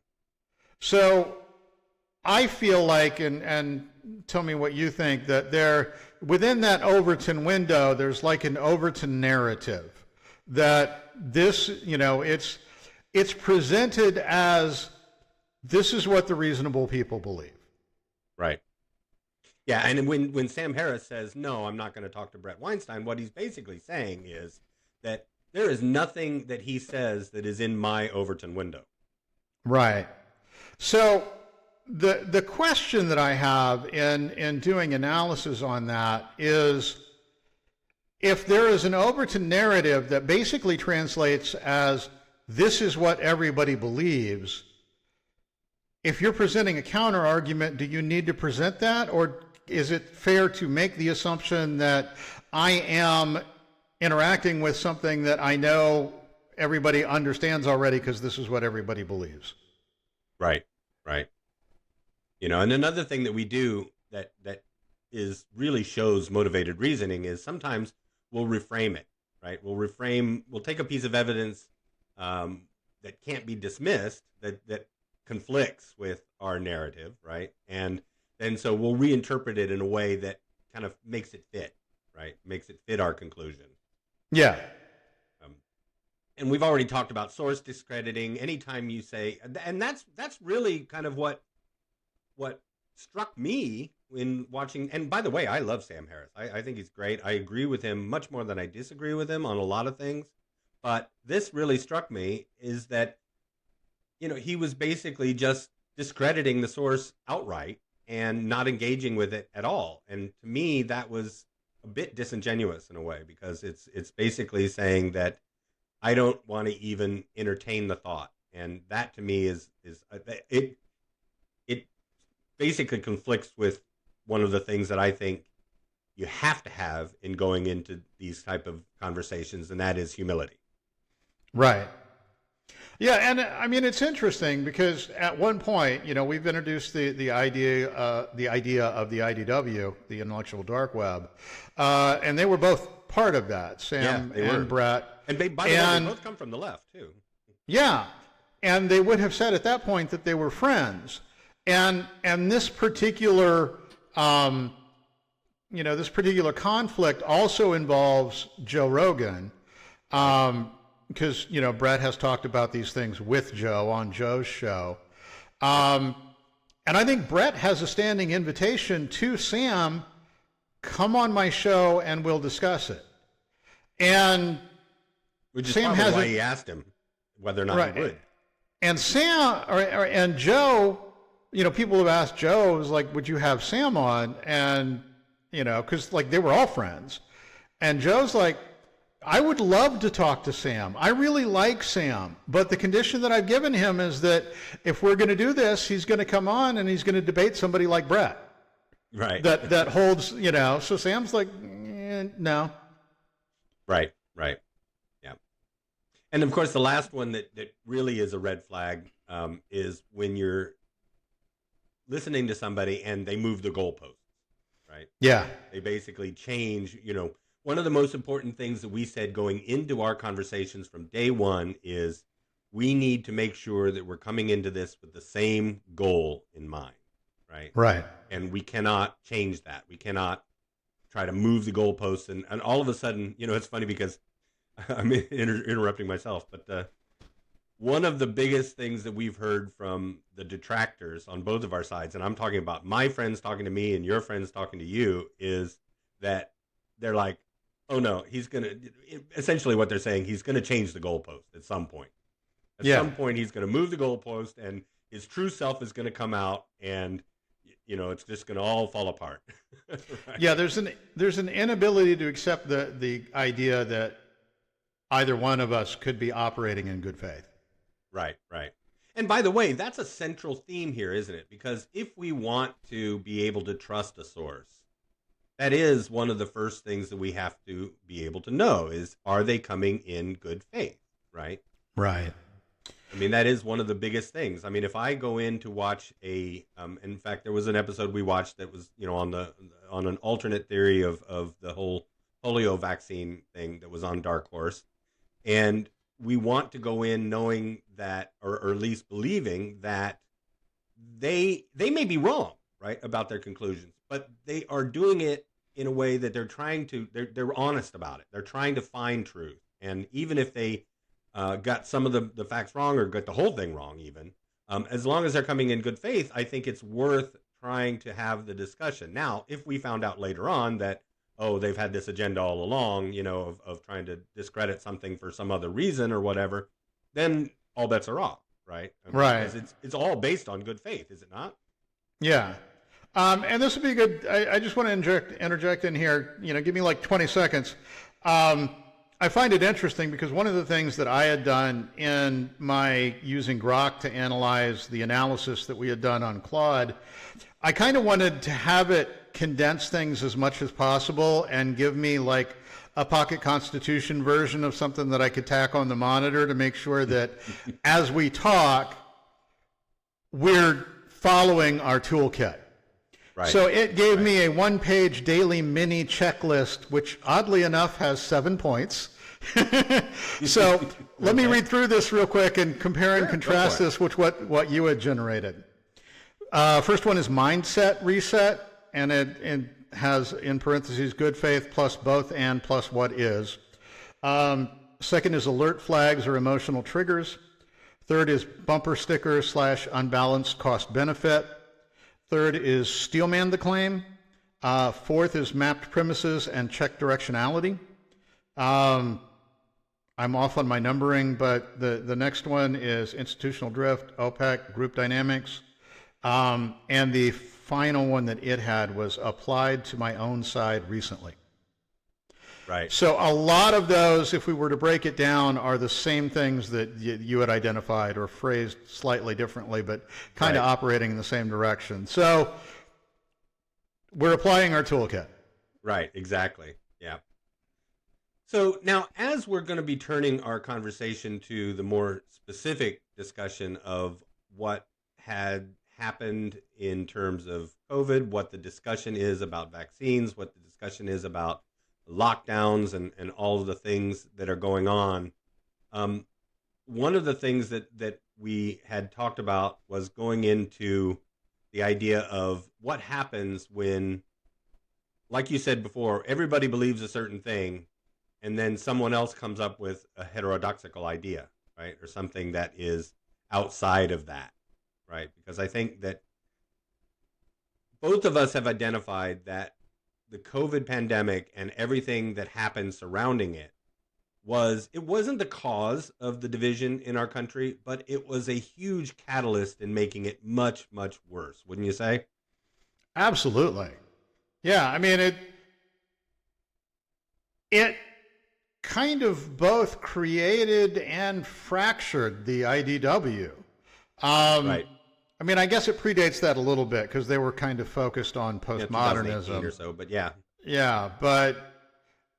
So I feel like, and tell me what you think, that within that Overton window, there's like an Overton narrative that this, it's presented as this is what the reasonable people believe. Right. Yeah, and when Sam Harris says, no, I'm not going to talk to Brett Weinstein, what he's basically saying is that there is nothing that he says that is in my Overton window. Right. So the question that I have in doing analysis on that is, if there is an Overton narrative that basically translates as this is what everybody believes, if you're presenting a counter argument, do you need to present that, or is it fair to make the assumption that I am interacting with something that I know everybody understands already because this is what everybody believes? Right. And another thing that we do that is really shows motivated reasoning is sometimes we'll reframe it, right? We'll take a piece of evidence that can't be dismissed, that conflicts with our narrative, right? And so we'll reinterpret it in a way that kind of makes it fit, right? Makes it fit our conclusion. Yeah. And we've already talked about source discrediting. Anytime you say, and that's really kind of what struck me in watching. And by the way, I love Sam Harris. I think he's great. I agree with him much more than I disagree with him on a lot of things. But this really struck me is that, he was basically just discrediting the source outright and not engaging with it at all. And to me, that was a bit disingenuous in a way, because it's basically saying that I don't want to even entertain the thought. And that to me is it basically conflicts with one of the things that I think you have to have in going into these type of conversations, and that is humility. Right. Yeah, and I mean it's interesting because at one point, we've introduced the idea of the IDW, the intellectual dark web, and they were both part of that, Yeah, Sam they and were. Brett. And by the way, they And both come from the left too. yeah, and they would have said at that point that they were friends, and this particular this particular conflict also involves Joe Rogan. Because Brett has talked about these things with Joe on Joe's show, and I think Brett has a standing invitation to Sam, come on my show and we'll discuss it. And Which is Sam probably has why he asked him whether or not he would. And Sam and Joe, people have asked Joe, was like, would you have Sam on? And because like they were all friends, and Joe's like, I would love to talk to Sam. I really like Sam, but the condition that I've given him is that if we're going to do this, he's going to come on and he's going to debate somebody like Brett. Right. That holds, so Sam's like, no. Right. Yeah. And of course, the last one that really is a red flag is when you're listening to somebody and they move the goalposts, right? Yeah. They basically change, one of the most important things that we said going into our conversations from day one is we need to make sure that we're coming into this with the same goal in mind, right? Right. And we cannot change that. We cannot try to move the goalposts. And all of a sudden, it's funny because I'm interrupting myself, but one of the biggest things that we've heard from the detractors on both of our sides, and I'm talking about my friends talking to me and your friends talking to you, is that they're like, oh no, essentially what they're saying, he's going to change the goalpost at some point. At some point, he's going to move the goalpost and his true self is going to come out and, it's just going to all fall apart. Right? Yeah, there's an inability to accept the idea that either one of us could be operating in good faith. Right. And by the way, that's a central theme here, isn't it? Because if we want to be able to trust a source, that is one of the first things that we have to be able to know is, are they coming in good faith, right? Right. I mean, that is one of the biggest things. I mean, if I go in to watch in fact, there was an episode we watched that was, on an alternate theory of the whole polio vaccine thing that was on Dark Horse. And we want to go in knowing that, or at least believing that they may be wrong, right, about their conclusions, but they are doing it in a way that they're honest about it. They're trying to find truth. And even if they got some of the facts wrong or got the whole thing wrong even, as long as they're coming in good faith, I think it's worth trying to have the discussion. Now, if we found out later on that, they've had this agenda all along, of trying to discredit something for some other reason or whatever, then all bets are off, right? Right. Because it's all based on good faith, is it not? Yeah. And this would be good. I just want to interject in here, give me like 20 seconds. I find it interesting because one of the things that I had done in my using Grok to analyze the analysis that we had done on Claude, I kind of wanted to have it condense things as much as possible and give me like a pocket constitution version of something that I could tack on the monitor to make sure that as we talk, we're following our toolkit. Right. So it gave me a one-page daily mini checklist, which oddly enough has 7 points. So let me read through this real quick and compare and contrast this with what you had generated. First one is mindset reset, and it has in parentheses good faith plus both and plus what is. Second is alert flags or emotional triggers. Third is bumper sticker / unbalanced cost benefit. Third is steelman the claim. Fourth is mapped premises and check directionality. I'm off on my numbering, but the next one is institutional drift, OPEC, group dynamics. And the final one that it had was applied to my own side recently. Right. So a lot of those, if we were to break it down, are the same things that you had identified or phrased slightly differently, but kind of operating in the same direction. So we're applying our toolkit. Right, exactly. Yeah. So now, as we're going to be turning our conversation to the more specific discussion of what had happened in terms of COVID, what the discussion is about vaccines, what the discussion is about lockdowns and all of the things that are going on. One of the things that we had talked about was going into the idea of what happens when, like you said before, everybody believes a certain thing, and then someone else comes up with a heterodoxical idea, right? Or something that is outside of that, right? Because I think that both of us have identified that the COVID pandemic and everything that happened surrounding it wasn't the cause of the division in our country, but it was a huge catalyst in making it much, much worse, wouldn't you say? Absolutely. Yeah, I mean it kind of both created and fractured the IDW. Right. I mean, I guess it predates that a little bit because they were kind of focused on Yeah, 2018 postmodernism or so, but yeah. Yeah, but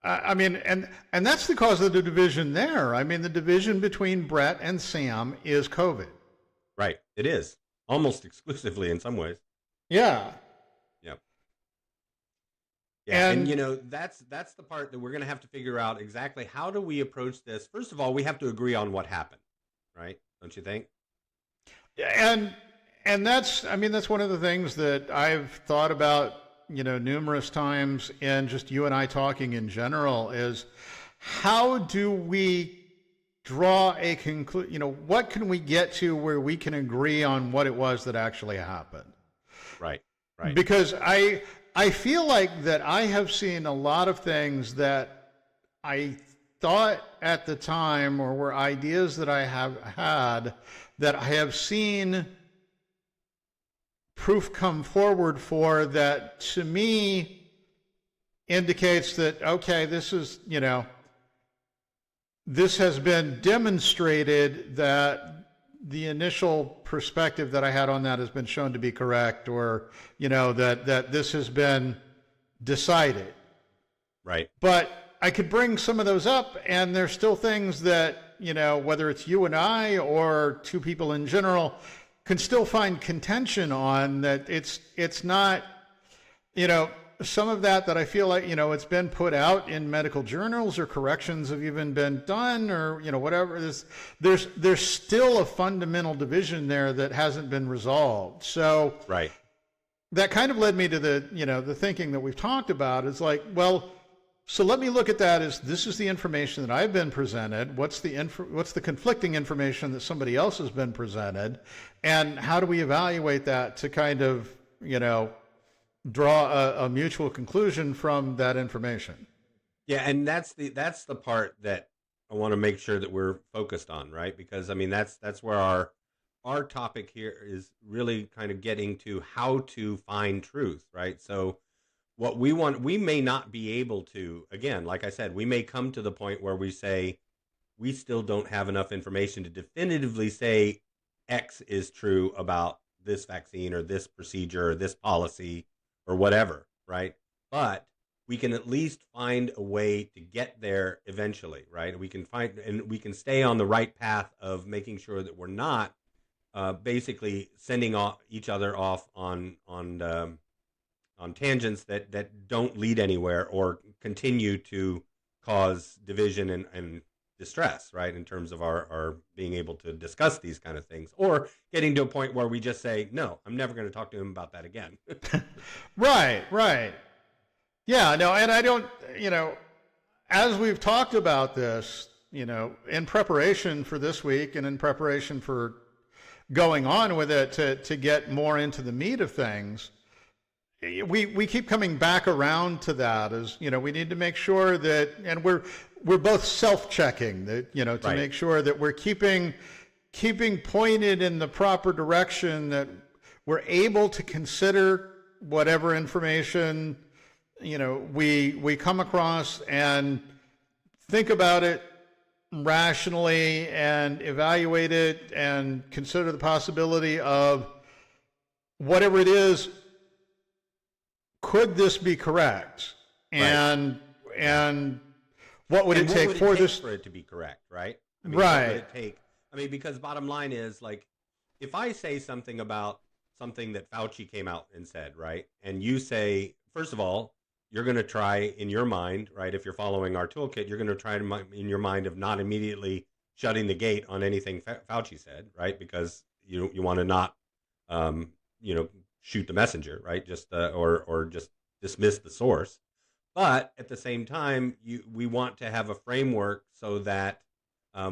I mean, and that's the cause of the division there. I mean, the division between Brett and Sam is COVID. Right. It is almost exclusively in some ways. Yeah. Yep. Yeah, and And that's the part that we're going to have to figure out exactly how do we approach this. First of all, we have to agree on what happened, right? Don't you think? and and that's, I mean, that's one of the things that I've thought about, numerous times, and just you and I talking in general, is how do we draw a conclusion? What can we get to where we can agree on what it was that actually happened? Right. Right. Because I feel like that I have seen a lot of things that I thought at the time, or were ideas that I have had, that I have seen proof come forward for, that to me indicates that, okay, this is, this has been demonstrated that the initial perspective that I had on that has been shown to be correct, or, that this has been decided. Right. But I could bring some of those up, and there's still things that, whether it's you and I or two people in general, can still find contention on, that it's not, some of that I feel like, it's been put out in medical journals, or corrections have even been done, or, whatever. There's still a fundamental division there that hasn't been resolved. So Right. that kind of led me to the, the thinking that we've talked about. Is like, well, so let me look at that as, this is the information that I've been presented. What's the conflicting information that somebody else has been presented? And how do we evaluate that to kind of, draw a mutual conclusion from that information? Yeah, and that's the part that I want to make sure that we're focused on, right? Because I mean that's where our topic here is really kind of getting to how to find truth, right? So what we want, we may not be able to, again, like I said, we may come to the point where we say we still don't have enough information to definitively say X is true about this vaccine or this procedure or this policy or whatever, right? But we can at least find a way to get there eventually, right? We can stay on the right path of making sure that we're not basically sending each other off on tangents that don't lead anywhere, or continue to cause division and distress, right, in terms of our being able to discuss these kind of things, or getting to a point where we just say, no, I'm never going to talk to him about that again. Right. Yeah, no, and I don't, as we've talked about this, in preparation for this week and in preparation for going on with it to get more into the meat of things, we keep coming back around to that, as, we need to make sure that, and we're both self-checking, that, to Right. make sure that we're keeping pointed in the proper direction, that we're able to consider whatever information, we come across, and think about it rationally and evaluate it and consider the possibility of whatever it is, could this be correct? Right. And What would And it what take would it for take this? for it to be correct, right? I mean, what would Right. it take? I mean, because bottom line is, like, if I say something about something that Fauci came out and said, right? And you say, first of all, you're going to try in your mind, right? If you're following our toolkit, you're going to try in your mind of not immediately shutting the gate on anything Fauci said, right? Because you want to not, um, shoot the messenger, right? Just or just dismiss the source. But at the same time, we want to have a framework so that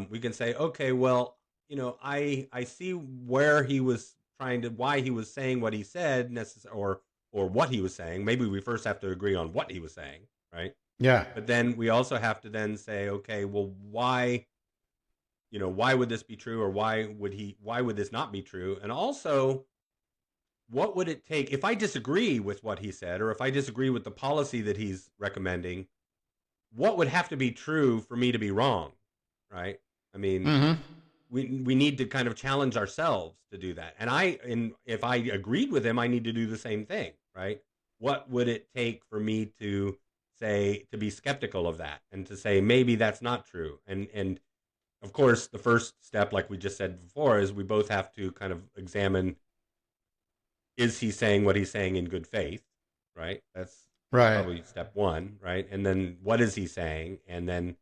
we can say, okay, well, I see where he was why he was saying what he said, or what he was saying. Maybe we first have to agree on what he was saying, right? Yeah. But then we also have to then say, okay, well, why would this be true, or why would this not be true? And also, what would it take if I disagree with what he said, or if I disagree with the policy that he's recommending? What would have to be true for me to be wrong, right? I mean, Mm-hmm. we need to kind of challenge ourselves to do that. And if I agreed with him, I need to do the same thing, right? What would it take for me to be skeptical of that and to say maybe that's not true? And of course, the first step, like we just said before, is we both have to kind of examine, is he saying what he's saying in good faith, right? That's Right. probably step one, right? And then what is he saying? And then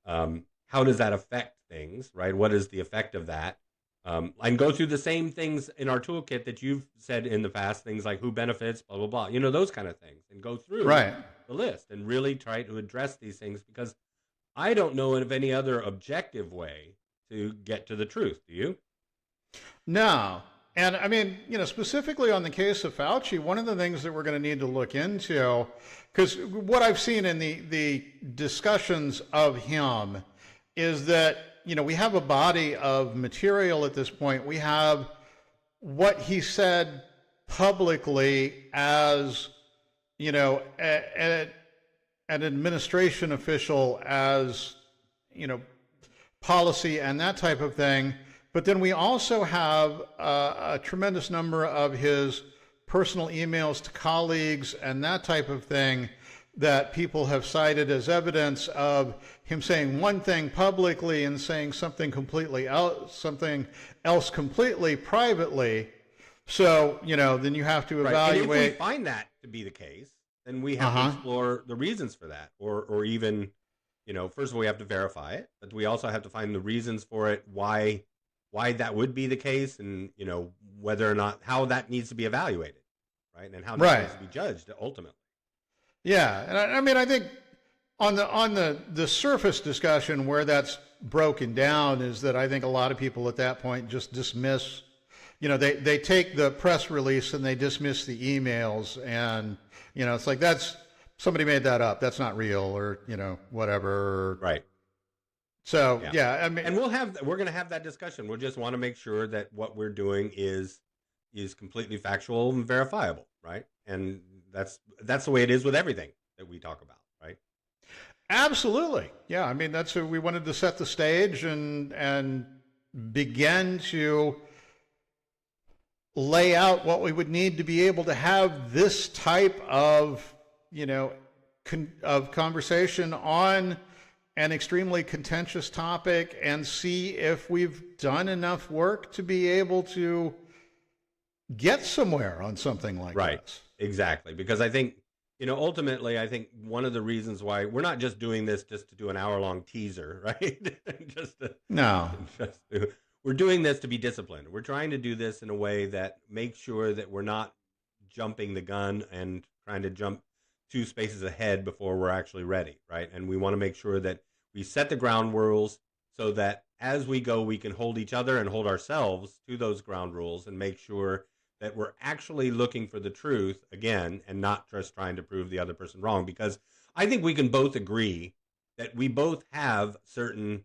how does that affect things, right? What is the effect of that? And go through the same things in our toolkit that you've said in the past, things like who benefits, blah, blah, blah, those kind of things, and go through Right. the list and really try to address these things, because I don't know of any other objective way to get to the truth. Do you? No. And I mean, specifically on the case of Fauci, one of the things that we're going to need to look into, because what I've seen in the discussions of him is that, we have a body of material at this point. We have what he said publicly as, an administration official, as, policy and that type of thing. But then we also have a tremendous number of his personal emails to colleagues and that type of thing that people have cited as evidence of him saying one thing publicly and saying something else completely privately. So, then you have to Right. And if evaluate. we find that to be the case, then we have to Uh-huh. explore the reasons for that, or even, first of all, we have to verify it, but we also have to find the reasons for it, why that would be the case, and whether or not, how that needs to be evaluated, right, and how that Right. needs to be judged ultimately. Yeah, and I mean, I think on the surface discussion where that's broken down is that I think a lot of people at that point just dismiss, they take the press release and they dismiss the emails, and it's like, that's, somebody made that up, that's not real, or whatever. Right. So Yeah. yeah, I mean, And we're going to have that discussion. We'll just want to make sure that what we're doing is completely factual and verifiable, right? And that's the way it is with everything that we talk about, right? absolutely, yeah. I mean, that's we wanted to set the stage and begin to lay out what we would need to be able to have this type of, of conversation on an extremely contentious topic, and see if we've done enough work to be able to get somewhere on something like Right. this. Exactly. Because I think, ultimately, I think one of the reasons why we're not just doing this just to do an hour-long teaser, right? No. We're doing this to be disciplined. We're trying to do this in a way that makes sure that we're not jumping the gun and trying to jump 2 spaces ahead before we're actually ready, right? And we want to make sure that we set the ground rules so that as we go, we can hold each other and hold ourselves to those ground rules, and make sure that we're actually looking for the truth again, and not just trying to prove the other person wrong. Because I think we can both agree that we both have certain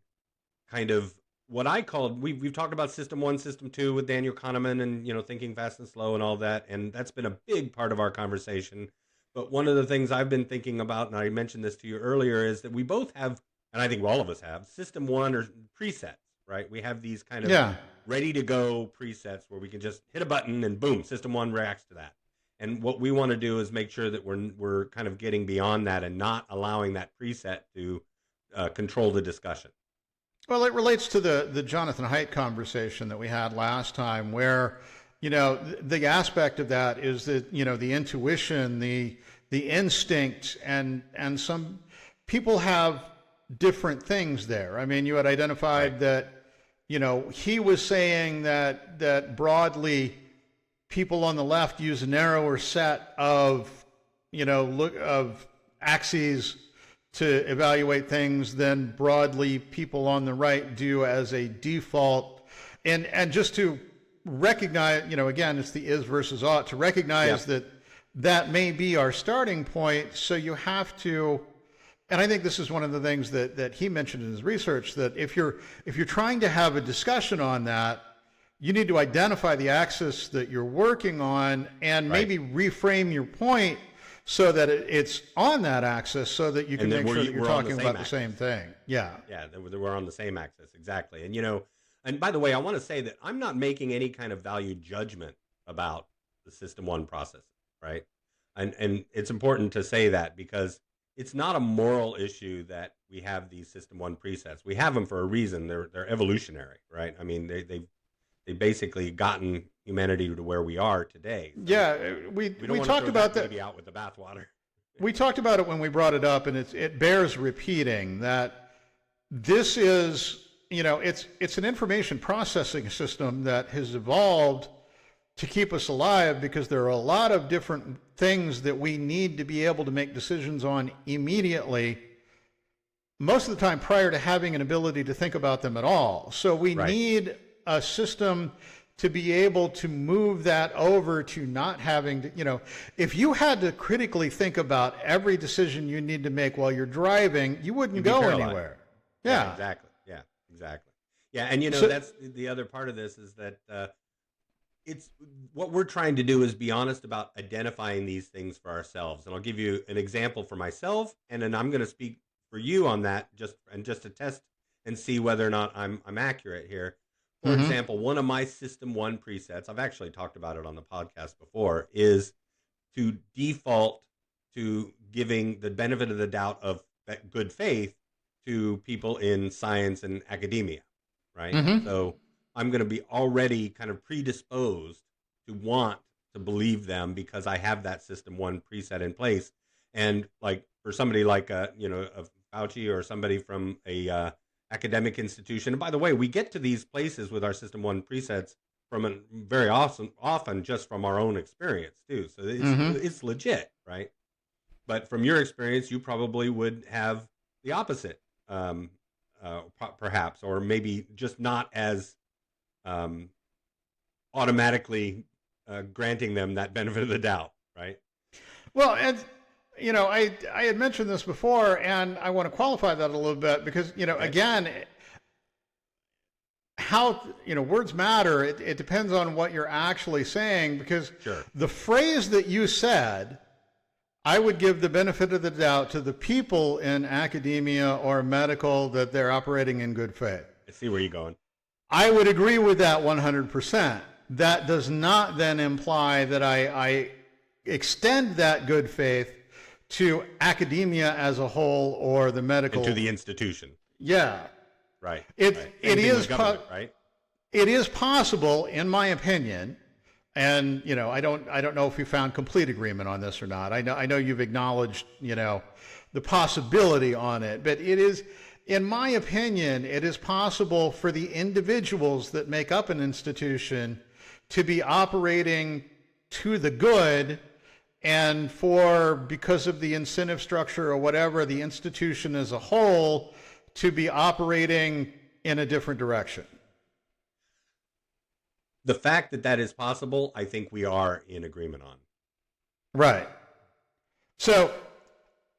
kind of what I called, we've talked about system 1, system 2 with Daniel Kahneman, and thinking fast and slow and all that, and that's been a big part of our conversation. But one of the things I've been thinking about, and I mentioned this to you earlier, is that we both have, and I think all of us have, system 1 or presets, right? We have these kind of Yeah. ready to go presets where we can just hit a button and boom, system 1 reacts to that. And what we want to do is make sure that we're kind of getting beyond that and not allowing that preset to control the discussion. Well, it relates to the Jonathan Haidt conversation that we had last time, where, the aspect of that is that, the intuition, the instinct, and some people have different things there. I mean, you had identified Right. that, he was saying that broadly people on the left use a narrower set of, of axes to evaluate things than broadly people on the right do as a default. And just to recognize, again, it's the is versus ought, to recognize that may be our starting point. So you have to, and I think this is one of the things that he mentioned in his research, that if you're trying to have a discussion on that, you need to identify the axis that you're working on and maybe reframe your point so that it's on that axis, so that you can make sure that you're talking about the same thing. Yeah. Yeah, that we're on the same axis, exactly. And, and by the way, I want to say that I'm not making any kind of value judgment about the System 1 process, right? And it's important to say that, because it's not a moral issue that we have these System 1 presets. We have them for a reason. They're evolutionary, right? I mean, they've basically gotten humanity to where we are today. So yeah, we talked about that. Baby out with the bathwater. We talked about it when we brought it up, and it bears repeating that this is, it's an information processing system that has evolved to keep us alive, because there are a lot of different things that we need to be able to make decisions on immediately, most of the time prior to having an ability to think about them at all. So we need a system to be able to move that over to not having to, if you had to critically think about every decision you need to make while you're driving, you wouldn't go anywhere. Yeah, exactly. Yeah, exactly. Yeah, and that's the other part of this, is that it's what we're trying to do is be honest about identifying these things for ourselves. And I'll give you an example for myself, and then I'm going to speak for you on that, just to test and see whether or not I'm accurate here. For example, one of my System 1 presets, I've actually talked about it on the podcast before, is to default to giving the benefit of the doubt of good faith to people in science and academia, right? So I'm going to be already kind of predisposed to want to believe them, because I have that System 1 preset in place. And like for somebody like a Fauci, or somebody from a academic institution. And by the way, we get to these places with our System 1 presets from very often just from our own experience too. So it's legit, right? But from your experience, you probably would have the opposite, perhaps, or maybe just not as automatically granting them that benefit of the doubt, right? Well, and I had mentioned this before, and I want to qualify that a little bit, because, again, how, words matter. It depends on what you're actually saying, because the phrase that you said, I would give the benefit of the doubt to the people in academia or medical that they're operating in good faith. I see where you're going. I would agree with that 100%. That does not then imply that I extend that good faith to academia as a whole, or the medical, and to the institution. Yeah, right. It is right. It is possible, in my opinion, and I don't know if we found complete agreement on this or not. I know you've acknowledged the possibility on it, but it is, in my opinion, it is possible for the individuals that make up an institution to be operating to the good, and because of the incentive structure or whatever, the institution as a whole to be operating in a different direction. The fact that is possible, I think we are in agreement on. Right. So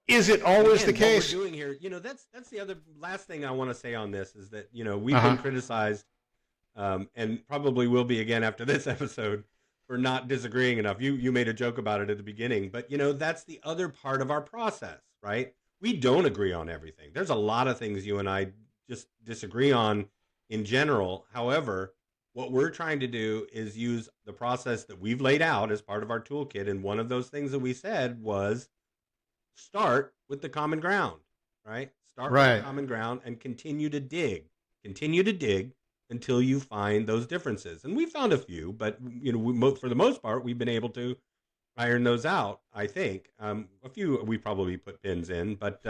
is it always the case? What we're doing here, that's the other last thing I want to say on this, is that, we've been criticized, and probably will be again after this episode, for not disagreeing enough. You made a joke about it at the beginning, but that's the other part of our process, right? We don't agree on everything. There's a lot of things you and I just disagree on in general. However, what we're trying to do is use the process that we've laid out as part of our toolkit. And one of those things that we said was start with the common ground, right? start with the Right. common ground, and continue to dig until you find those differences. And we found a few, but for the most part, we've been able to iron those out. I think a few we probably put pins in, but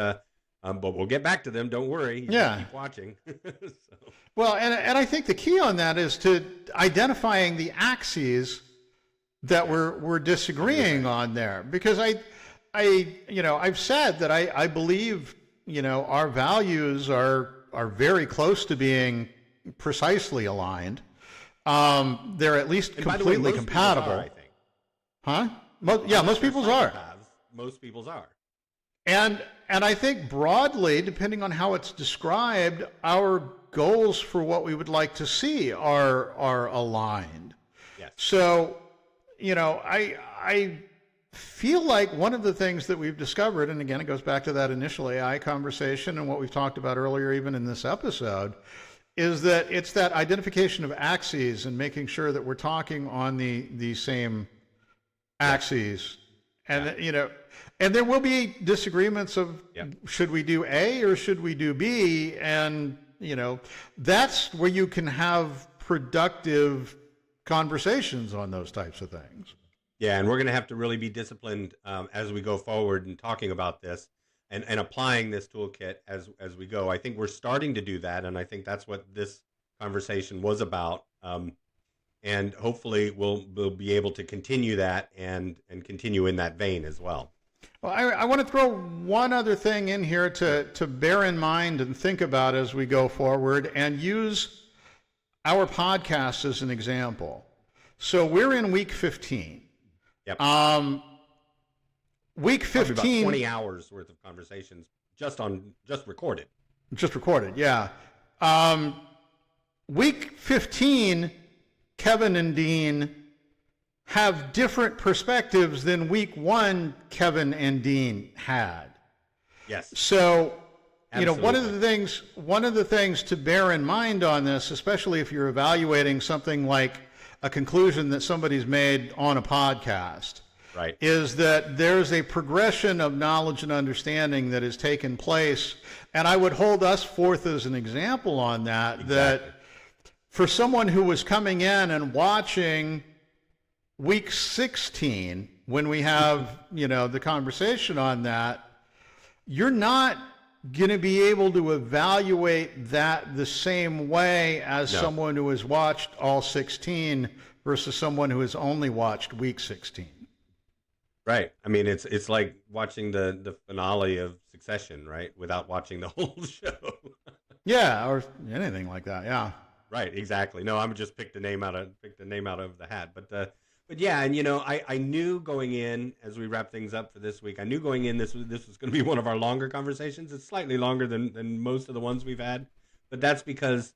we'll get back to them. Don't worry. You just Yeah. keep watching. So. Well, and I think the key on that is to identifying the axes that we're disagreeing on there, because I've said that I believe our values are very close to being precisely aligned. They're at least completely compatible. Are, I think. Huh? Most people's are. Most people's are. And I think broadly, depending on how it's described, our goals for what we would like to see are aligned. Yes. So, I feel like one of the things that we've discovered, and again, it goes back to that initial AI conversation and what we've talked about earlier, even in this episode, is that it's that identification of axes and making sure that we're talking on the same axes. And, and there will be disagreements of should we do A or should we do B? And, that's where you can have productive conversations on those types of things. Yeah, and we're going to have to really be disciplined as we go forward and talking about this and applying this toolkit as we go. I think we're starting to do that, and I think that's what this conversation was about. And hopefully we'll be able to continue that and continue in that vein as well. Well, I want to throw one other thing in here to bear in mind and think about as we go forward, and use our podcast as an example. So we're in week 15. Yep. Week 15. Probably about 20 hours worth of conversations just recorded. Just recorded, yeah. Week 15, Kevin and Dean have different perspectives than week 1 Kevin and Dean had. Yes. So, Absolutely. one of the things to bear in mind on this, especially if you're evaluating something like a conclusion that somebody's made on a podcast, right, is that there's a progression of knowledge and understanding that has taken place. And I would hold us forth as an example on that, exactly. That for someone who was coming in and watching week 16, when we have, the conversation on that, you're not going to be able to evaluate that the same way as someone who has watched all 16 versus someone who has only watched week 16. Right. I mean, it's like watching the finale of Succession, right, without watching the whole show. Yeah, or anything like that. Yeah. Right. Exactly. No, I'm just picked the name out of the hat, but yeah, and I knew going in, as we wrap things up for this week, I knew going in this was going to be one of our longer conversations. It's slightly longer than most of the ones we've had, but that's because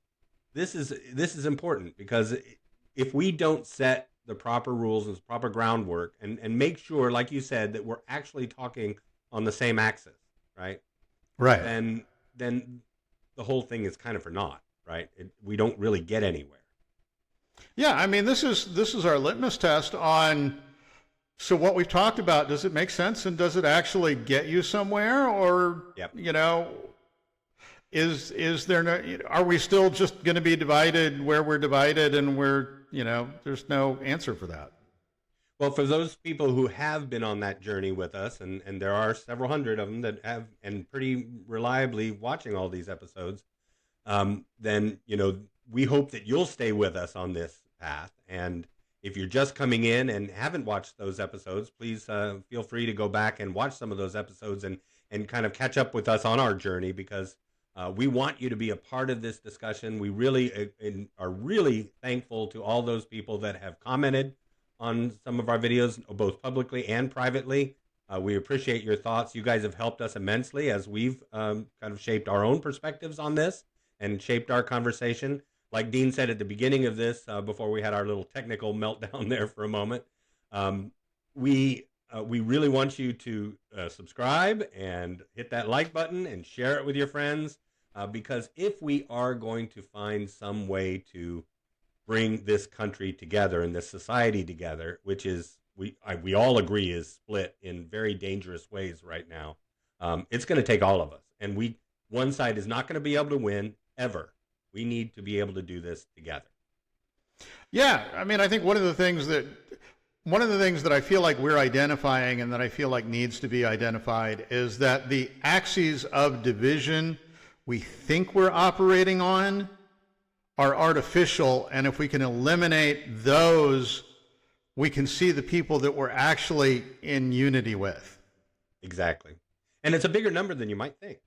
this is important, because if we don't set the proper rules and proper groundwork and make sure, like you said, that we're actually talking on the same axis, right? Right. Then the whole thing is kind of for naught, right? We don't really get anywhere. Yeah, I mean, this is our litmus test on, so what we've talked about, does it make sense and does it actually get you somewhere? Or, is there no, are we still just going to be divided where we're divided and there's no answer for that? Well, for those people who have been on that journey with us, and there are several hundred of them that have, and pretty reliably watching all these episodes, then, we hope that you'll stay with us on this path. And if you're just coming in and haven't watched those episodes, please feel free to go back and watch some of those episodes and kind of catch up with us on our journey, because we want you to be a part of this discussion. We really are really thankful to all those people that have commented on some of our videos, both publicly and privately. We appreciate your thoughts. You guys have helped us immensely as we've kind of shaped our own perspectives on this and shaped our conversation. Like Dean said at the beginning of this, before we had our little technical meltdown there for a moment, we really want you to subscribe and hit that like button and share it with your friends, because if we are going to find some way to bring this country together and this society together, which is we all agree is split in very dangerous ways right now, it's going to take all of us, and we One side is not going to be able to win ever. We need to be able to do this together. Yeah, I mean, I think one of the things that I feel like we're identifying and that I feel like needs to be identified is that the axes of division we think we're operating on are artificial, and if we can eliminate those, we can see the people that we're actually in unity with. Exactly. And it's a bigger number than you might think.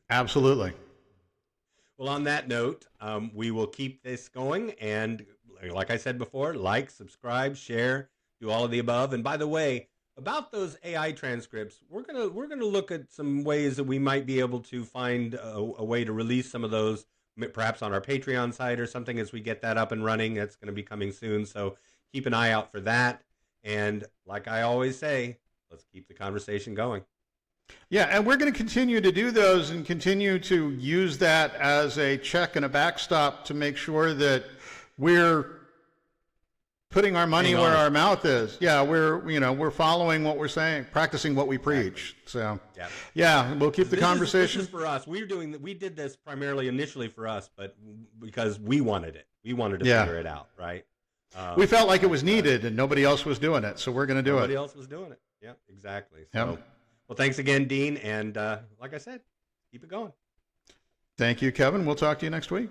Absolutely. Well, on that note, we will keep this going. And like I said before, like, subscribe, share, do all of the above. And by the way, about those AI transcripts, we're gonna look at some ways that we might be able to find a way to release some of those, perhaps on our Patreon site or something, as we get that up and running. That's going to be coming soon. So keep an eye out for that. And like I always say, let's keep the conversation going. Yeah, and we're going to continue to do those and continue to use that as a check and a backstop to make sure that we're putting our money where our mouth is. Yeah, we're following what we're saying, practicing what we preach. So yeah, we'll keep the conversation. This is for us. We did this primarily initially for us, but because we wanted it. We wanted to figure it out, right? We felt like it was needed and nobody else was doing it, so we're going to do it. Nobody else was doing it. Yeah, exactly. So, well, thanks again, Dean, and like I said, keep it going. Thank you, Kevin. We'll talk to you next week.